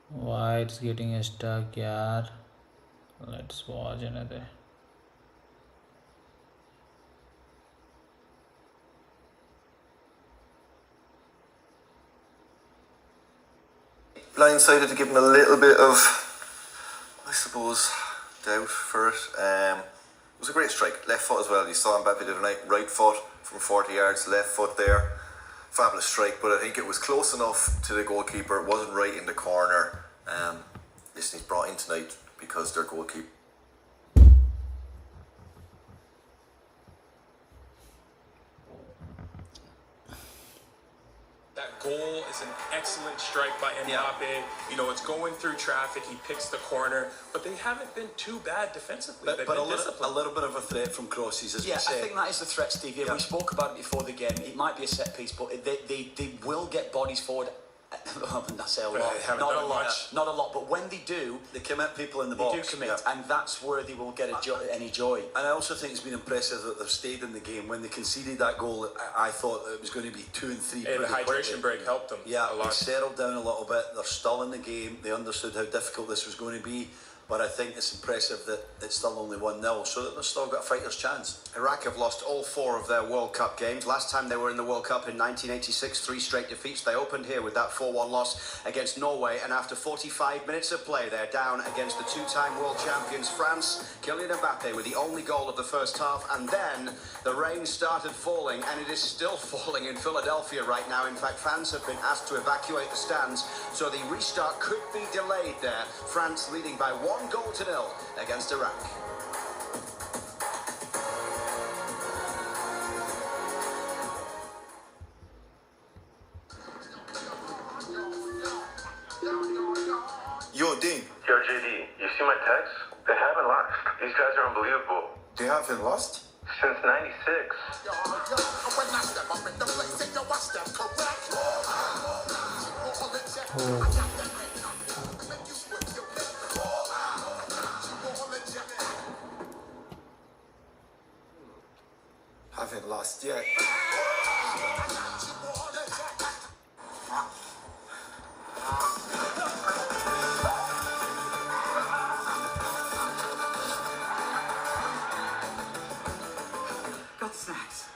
Why it's getting stuck, yaar? Let's watch another. Blindsided to give him a little bit of, I suppose, doubt for it. It was a great strike, left foot as well. You saw Mbappe the other night, right foot from 40 yards, left foot there. Fabulous strike, but I think it was close enough to the goalkeeper. It wasn't right in the corner. Listen, he's brought in tonight because their goalkeeper. That goal is an excellent strike by Mbappe. Yeah. You know, it's going through traffic. He picks the corner, but they haven't been too bad defensively. But a little bit of a threat from crosses, as we said. Yeah, I think that is the threat, Steve. Yeah, we spoke about it before the game. It might be a set piece, but they will get bodies forward I say a But lot. they haven't Not done a lot. much. Not a lot. But when they do, They commit people in the they box. do commit, yeah. and that's where they will get any joy. And I also think it's been impressive that they've stayed in the game. When they conceded that goal, I thought it was going to be 2 and 3. And the pretty quickly. hydration break helped them. Yeah, a they lot. settled down a little bit. They're still in the game. They understood how difficult this was going to be. But I think it's impressive that it's still only 1-0, so that they've still got a fighter's chance. Iraq have lost all 4 of their World Cup games. Last time they were in the World Cup in 1986, 3 straight defeats. They opened here with that 4-1 loss against Norway, and after 45 minutes of play, they're down against the 2-time world champions France. Kylian Mbappe with the only goal of the first half, and then the rain started falling, and it is still falling in Philadelphia right now. In fact, fans have been asked to evacuate the stands, so the restart could be delayed there. France leading by 1-0 against Iraq. Yo, Dean. Yo, JD, you see my text? They haven't lost. These guys are unbelievable. They haven't lost? Since 96. Haven't lost yet. Got snacks.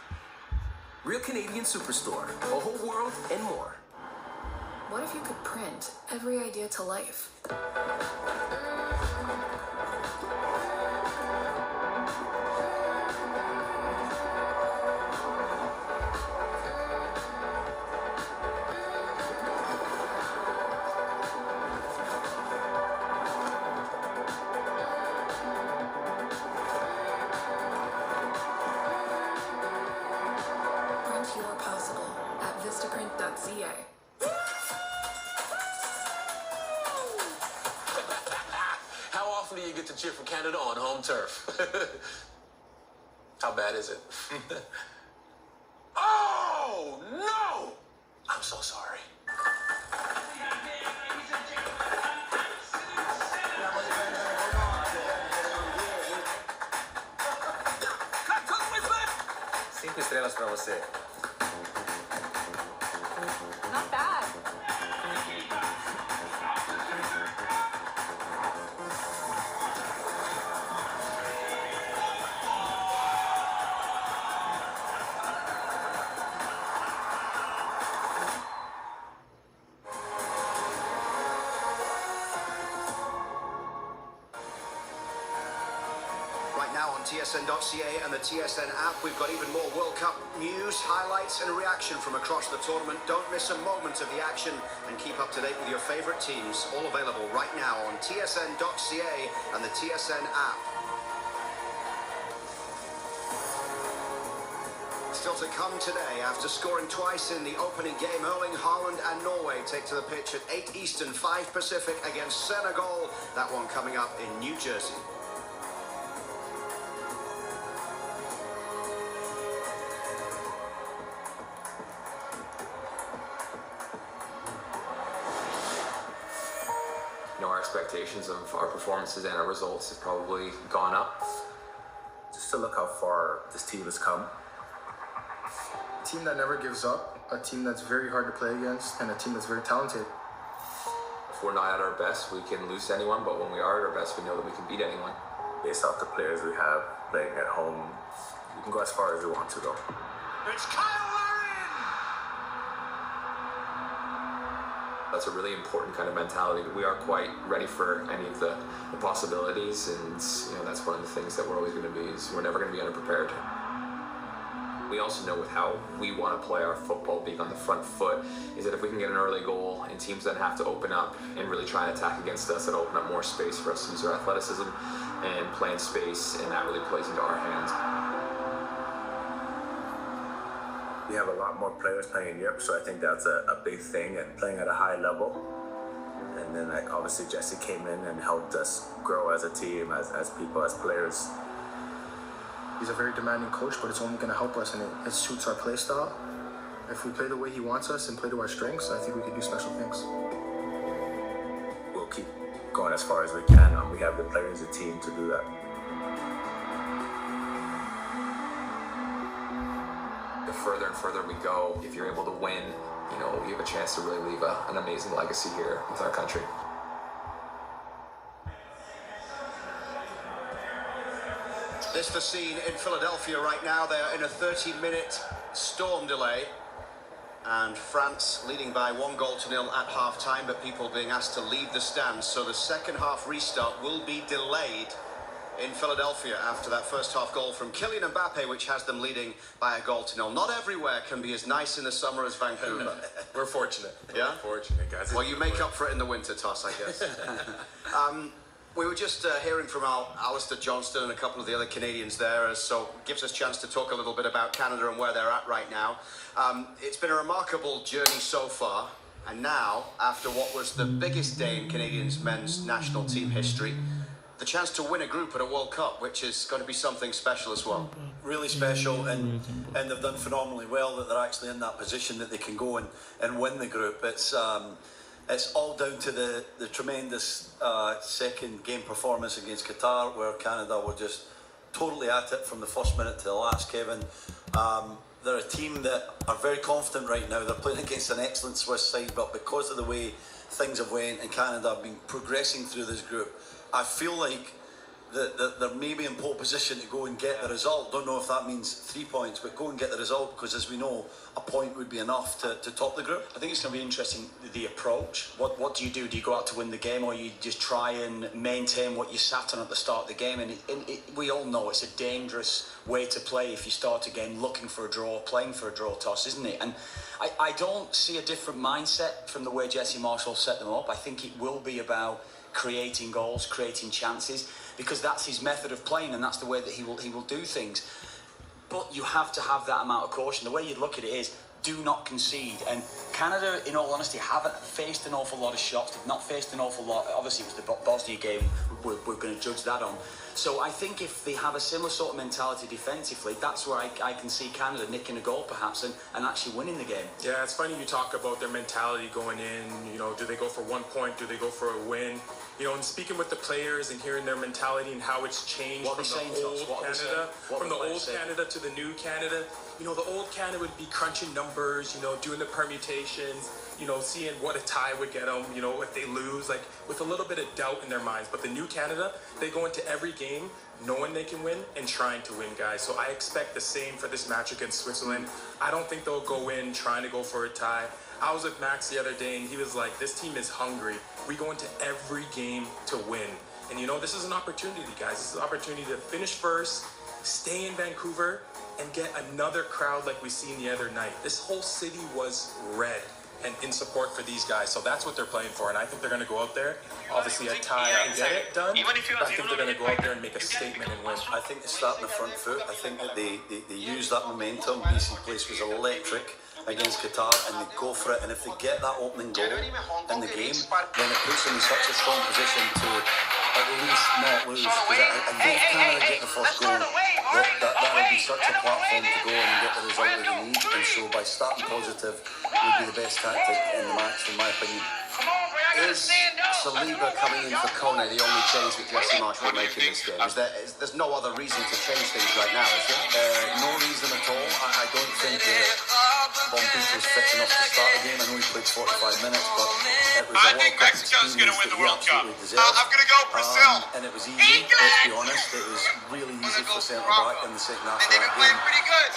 Real Canadian Superstore. A whole world and more. What if you could print every idea to life? Print your possible at vistaprint.ca. How often do you get to cheer for Canada on home turf? How bad is it? Oh, no! I'm so sorry. Cinco estrelas pra você. Not bad. Right now on TSN.ca and the TSN app, we've got even more World Cup news, highlights and reaction from across the tournament. Don't miss a moment of the action and keep up to date with your favourite teams. All available right now on TSN.ca and the TSN app. Still to come today, after scoring twice in the opening game, Erling Haaland and Norway take to the pitch at 8 Eastern, 5 Pacific against Senegal. That one coming up in New Jersey. Our expectations of our performances and our results have probably gone up. Just to look how far this team has come. A team that never gives up, a team that's very hard to play against, and a team that's very talented. If we're not at our best, we can lose to anyone, but when we are at our best, we know that we can beat anyone. Based off the players we have playing at home, we can go as far as we want to go. It's Kyle That's a really important kind of mentality. We are quite ready for any of the possibilities, and that's one of the things that we're always going to be, is we're never going to be unprepared. We also know with how we want to play our football, being on the front foot, is that if we can get an early goal and teams then have to open up and really try and attack against us, it'll open up more space for us to use our athleticism and play in space, and that really plays into our hands. We have a lot more players playing in Europe, so I think that's a big thing, and playing at a high level. And then obviously Jesse came in and helped us grow as a team, as people, as players. He's a very demanding coach, but it's only going to help us, and it suits our play style. If we play the way he wants us and play to our strengths, I think we can do special things. We'll keep going as far as we can, and we have the players, the team to do that. The further and further we go, if you're able to win, you know, you have a chance to really leave an amazing legacy here with our country. This is the scene in Philadelphia right now. They are in a 30-minute storm delay. And France leading by 1-0 at half-time, but people being asked to leave the stands. So the second half restart will be delayed in Philadelphia after that first half goal from Kylian Mbappe, which has them leading by 1-0. Not everywhere can be as nice in the summer as Vancouver. We're fortunate. Yeah? We're fortunate, guys. Well, you make up for it in the winter, Toss, I guess. We were just hearing from Alistair Johnston and a couple of the other Canadians there, so it gives us a chance to talk a little bit about Canada and where they're at right now. It's been a remarkable journey so far, and now, after what was the biggest day in Canadians' men's national team history, the chance to win a group at a World Cup, which is going to be something special as well. Really special, and they've done phenomenally well that they're actually in that position that they can go and win the group. It's all down to the tremendous second game performance against Qatar, where Canada were just totally at it from the first minute to the last, Kevin. They're a team that are very confident right now. They're playing against an excellent Swiss side, but because of the way things have went and Canada have been progressing through this group, I feel like they're maybe in pole position to go and get the result. Don't know if that means 3 points, but go and get the result, because as we know, a point would be enough to top the group. I think it's going to be interesting, the approach. What do you do? Do you go out to win the game, or you just try and maintain what you sat on at the start of the game? And we all know it's a dangerous way to play if you start a game looking for a draw, playing for a draw, Toss, isn't it? And I don't see a different mindset from the way Jesse Marshall set them up. I think it will be about creating goals, creating chances, because that's his method of playing, and that's the way that he will do things. But you have to have that amount of caution. The way you look at it is, do not concede. And Canada, in all honesty, haven't faced an awful lot of shots. They've not faced an awful lot. Obviously, it was the Bosnia game we're going to judge that on. So I think if they have a similar sort of mentality defensively, that's where I can see Canada nicking a goal perhaps and actually winning the game. Yeah, it's funny you talk about their mentality going in. You know, do they go for 1 point? Do they go for a win? You know, and speaking with the players and hearing their mentality and how it's changed from the old Canada to the new Canada. You know, the old Canada would be crunching numbers, you know, doing the permutations, you know, seeing what a tie would get them, you know, if they lose, like with a little bit of doubt in their minds. But the new Canada, they go into every game knowing they can win and trying to win, guys. So I expect the same for this match against Switzerland. I don't think they'll go in trying to go for a tie. I was with Max the other day and he was like, this team is hungry. We go into every game to win. And you know, this is an opportunity, guys. This is an opportunity to finish first, stay in Vancouver, and get another crowd like we seen the other night. This whole city was red and in support for these guys. So that's what they're playing for. And I think they're going to go out there, obviously a tie and get it done. But I think they're going to go out there and make a statement and win. I think they start on the front foot. I think that they use that momentum. BC Place was electric against Qatar, and they go for it. And if they get that opening goal in the game, then it puts them in such a strong position to at least not lose. And if Canada get the first goal, that would be such a platform to go and get the result that they need. And so by starting positive would be the best tactic in the match, in my opinion. Is Saliba coming in for Kone the only change that Jesse Marshall will make in this game? There's no other reason to change things right now, is there? No reason at all. I don't think Bombito was fit enough to start the game. I know he played 45 minutes, but it was a World Cup Mexico's going to win the World Cup. I'm going to go Brazil. And it was easy, let's be honest. It was really easy for centre-back in the second half of that game. Pretty good,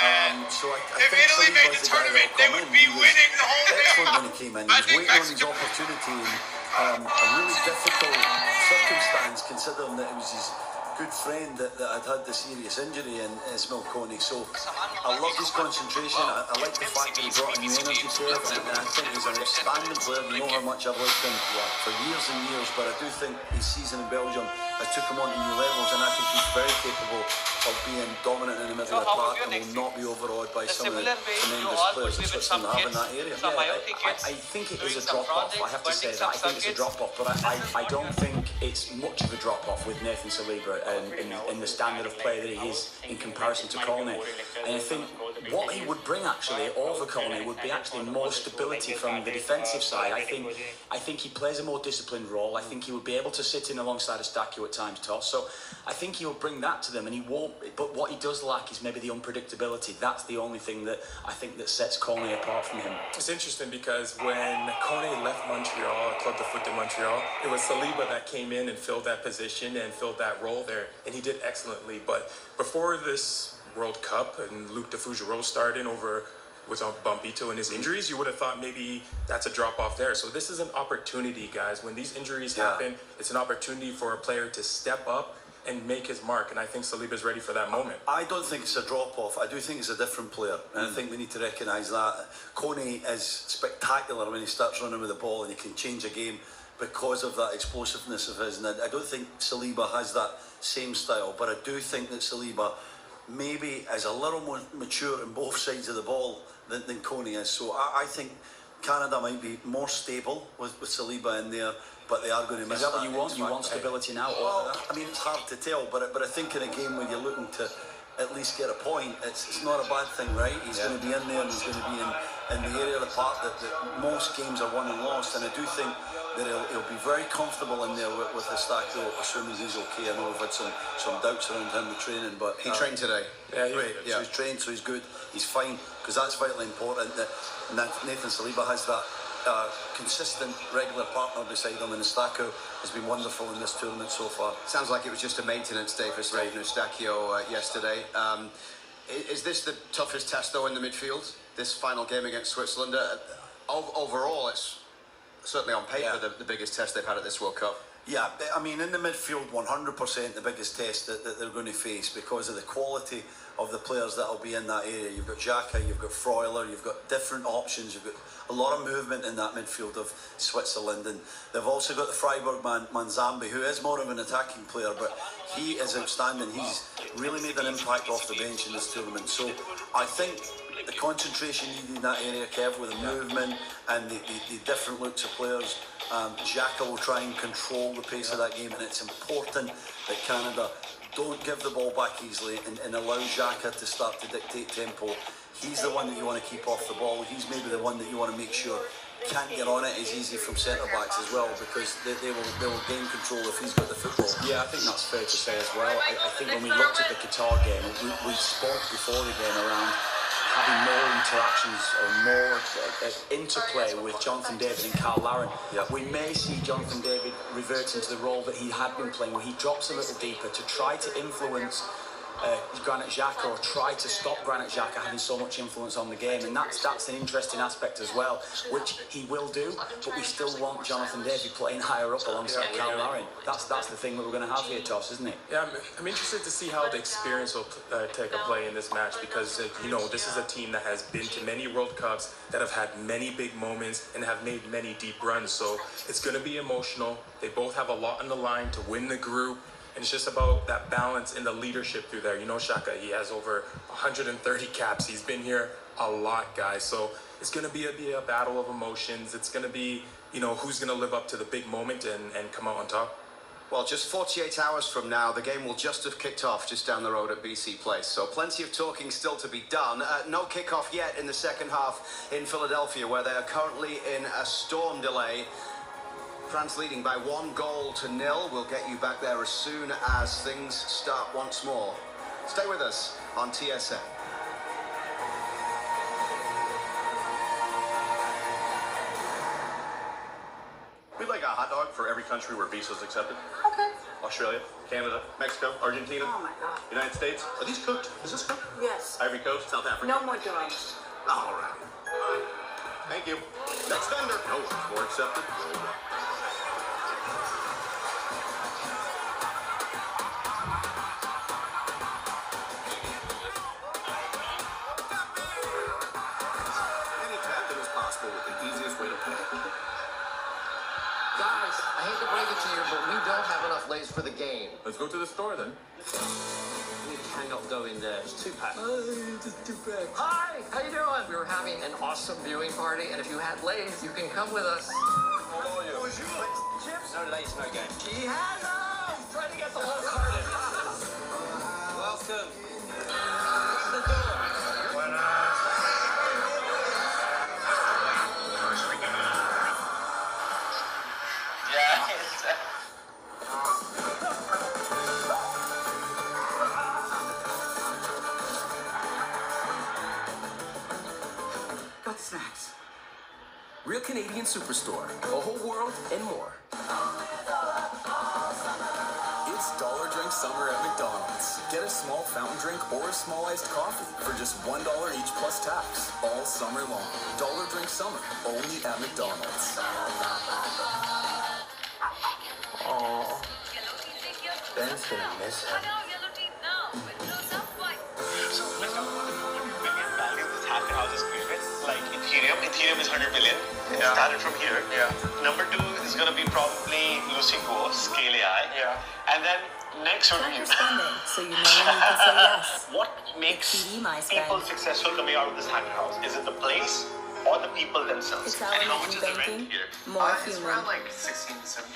so I think Italy made the tournament, they would be winning the whole thing. Excellent when he came in. He was waiting on his opportunity. A really difficult circumstance, considering that it was his good friend that had the serious injury in Ismail Kone. So I love his concentration. I like the fact that he brought a new energy to it. I think he's an outstanding player. You know how much I've liked him for years and years, but I do think his season in Belgium has took him on to new levels, and I think he's very capable of being dominant in the middle of the park and will not be overawed by some of the tremendous players that Switzerland have in that area. I think it is a drop-off. I have to say that. I think it's a drop-off, but I don't think it's much of a drop-off with Nathan Saliba in the standard of play that he is in comparison to Kone. And I think what he would bring actually over Coney would be actually more stability from the defensive side. I think he plays a more disciplined role. I think he would be able to sit in alongside a Eustáquio at times, Toss. So I think he will bring that to them, and he won't. But what he does lack is maybe the unpredictability. That's the only thing that I think that sets Coney apart from him. It's interesting because when Coney left Montreal, Club de Foot de Montreal, it was Saliba that came in and filled that position and filled that role there, and he did excellently. But before this World Cup and Luc de Fougereau started over with Bumpito and his injuries, you would have thought maybe that's a drop off there. So this is an opportunity, guys. When these injuries happen, it's an opportunity for a player to step up and make his mark, and I think Saliba's ready for that moment. I don't think it's a drop-off. I do think he's a different player, and I think we need to recognise that. Coney is spectacular when he starts running with the ball, and he can change a game because of that explosiveness of his, and I don't think Saliba has that same style, but I do think that Saliba maybe is a little more mature on both sides of the ball than Coney is. So I think Canada might be more stable with Saliba in there, but they are going to miss that. Is that what you want? You want stability now? Well, I mean, it's hard to tell, but I think in a game where you're looking to at least get a point, it's not a bad thing, right? He's going to be in there, and he's going to be in the area of the park that most games are won and lost, and I do think that he'll be very comfortable in there with Eustáquio, assuming he's okay. I know we've had some doubts around him with training, but he trained today. Yeah, great. So he's trained, so he's good. He's fine, because that's vitally important that Nathan Saliba has that consistent, regular partner beside him, and Eustáquio has been wonderful in this tournament so far. Sounds like it was just a maintenance day for Stephen Eustáquio yesterday. Is this the toughest test, though, in the midfield? This final game against Switzerland? Overall, it's certainly on paper the biggest test they've had at this World Cup. Yeah, I mean, in the midfield, 100% the biggest test that they're going to face because of the quality of the players that will be in that area. You've got Xhaka, you've got Freuler, you've got different options, you've got a lot of movement in that midfield of Switzerland, and they've also got the Freiburg man, Manzambi, who is more of an attacking player, but he is outstanding. He's really made an impact off the bench in this tournament. So I think the concentration needed in that area, Kev, with the movement and the different looks of players, Xhaka will try and control the pace of that game, and it's important that Canada don't give the ball back easily and allow Xhaka to start to dictate tempo. He's the one that you want to keep off the ball. He's maybe the one that you want to make sure can't get on it as easy from centre-backs as well, because they will gain control if he's got the football. Yeah, I think that's fair to say as well. I think when we looked at the Qatar game, we spoke before the game around having more interactions or more interplay with Jonathan David and Carl Larin. We may see Jonathan David revert into the role that he had been playing, where he drops a little deeper to try to influence Granit Xhaka, or try to stop Granit Xhaka having so much influence on the game, and that's an interesting aspect as well, which he will do, but we still want Jonathan David playing higher up alongside Carl Larin. That's the thing that we're going to have here, Toss, isn't it? Yeah, I'm interested to see how the experience will take a play in this match, because this is a team that has been to many World Cups, that have had many big moments and have made many deep runs, so it's going to be emotional. They both have a lot on the line to win the group. And it's just about that balance and the leadership through there. Xhaka, he has over 130 caps. He's been here a lot, guys. So it's going to be a battle of emotions. It's going to be, who's going to live up to the big moment and come out on top. Well, just 48 hours from now, the game will just have kicked off just down the road at BC Place. So plenty of talking still to be done. No kickoff yet in the second half in Philadelphia, where they are currently in a storm delay. France leading by 1-0. We'll get you back there as soon as things start once more. Stay with us on TSN. We'd like a hot dog for every country where visa is accepted. Okay. Australia, Canada, Mexico, Argentina, Oh my God. United States. Are these cooked? Is this cooked? Yes. Ivory Coast, South Africa. No more dogs. All right. Thank you. Next vendor. Oh, more accepted. Any captain is possible with the easiest way to pay. Guys, I hate to break it to you, but we don't have enough lays for the game. Let's go to the store then. We cannot go in there. It's 2-pack. Just 2-pack. Hi, how you doing? We were having an awesome viewing party, and if you had lays, you can come with us. Chips? No lays, no game. He has them! Trying to get the whole carton. Welcome. This is the door. the snacks. Real Canadian Superstore, a whole world and more. It's Dollar Drink Summer at McDonald's. Get a small fountain drink or a small iced coffee for just $1 each plus tax all summer long. Dollar Drink Summer, only at McDonald's. Oh, Ben's gonna miss him. So let's talk about the million values this happy house is created. Like Ethereum is 100 million. It started from here. Yeah. Number 2 is going to be probably Lucy Go, Scale AI. Yeah. And then next would be spending, so you know when you can say yes. What makes people successful coming out of this happy house? Is it the place or the people themselves? It's and how much element is the rent banking, here? more It's human. around like 16 to 17.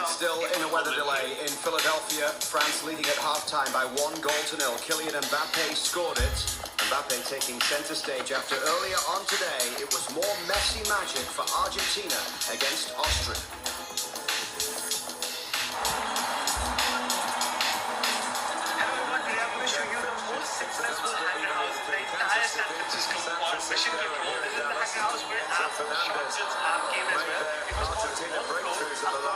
Still in a weather delay in Philadelphia, France leading at half-time by 1-0. Kylian Mbappe scored it. Mbappe taking centre stage after earlier on today it was more messy magic for Argentina against Austria. Successful happy house in the entire San Francisco on Mission Control. This is the happy house where app came as well. It was called the start of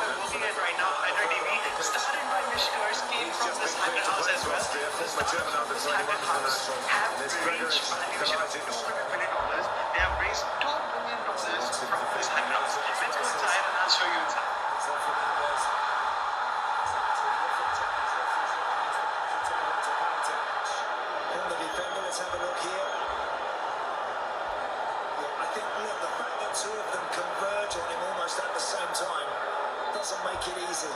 my working at right now, Hydra TV, started by Mishkars, came from this happy house as well. The start of this happy house have reached valuation of $200 million. They have raised $2 billion from this happy house. Let's go inside and I'll show you inside. Let's have a look here. Yeah, I think the fact that 2 of them converge on him almost at the same time doesn't make it easy.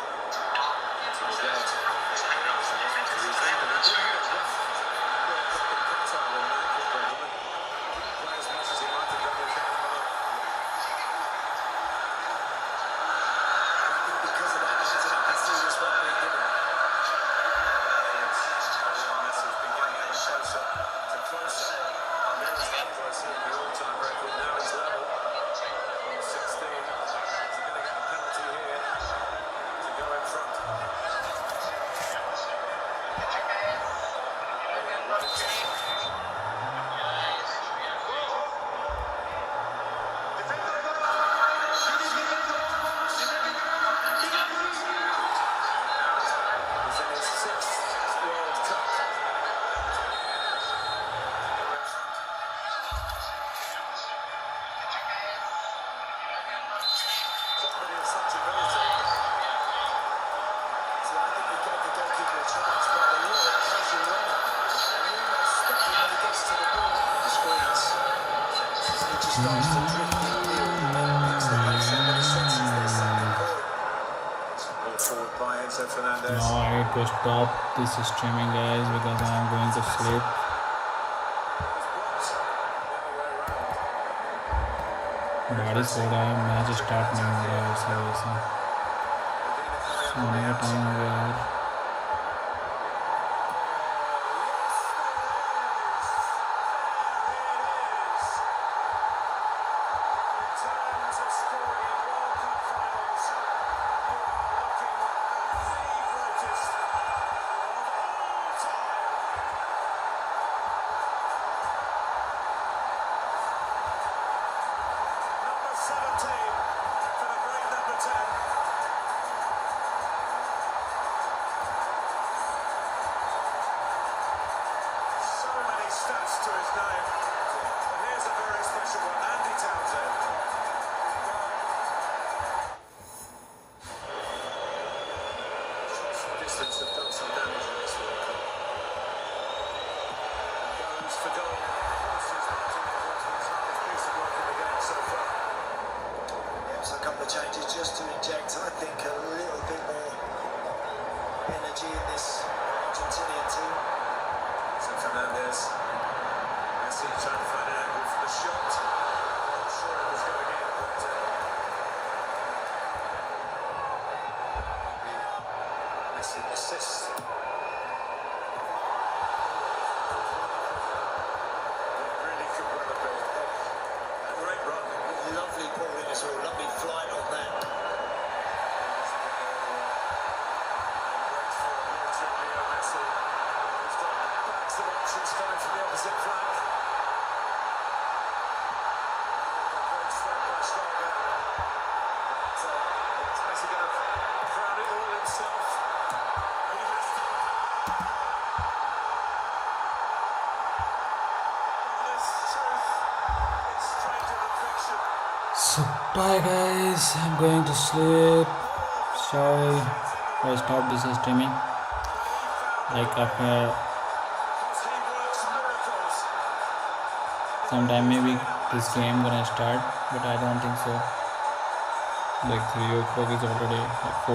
Now I need to stop this streaming, guys, because I am going to sleep. बारिश हो रहा है, match start नहीं हो रहा है इस वजह से। सोने का टाइम हो गया यार। Bye guys, I'm going to sleep. Sorry, I stopped this streaming. Like after sometime maybe this game gonna start, but I don't think so. Like 3 o'clock is already like 4.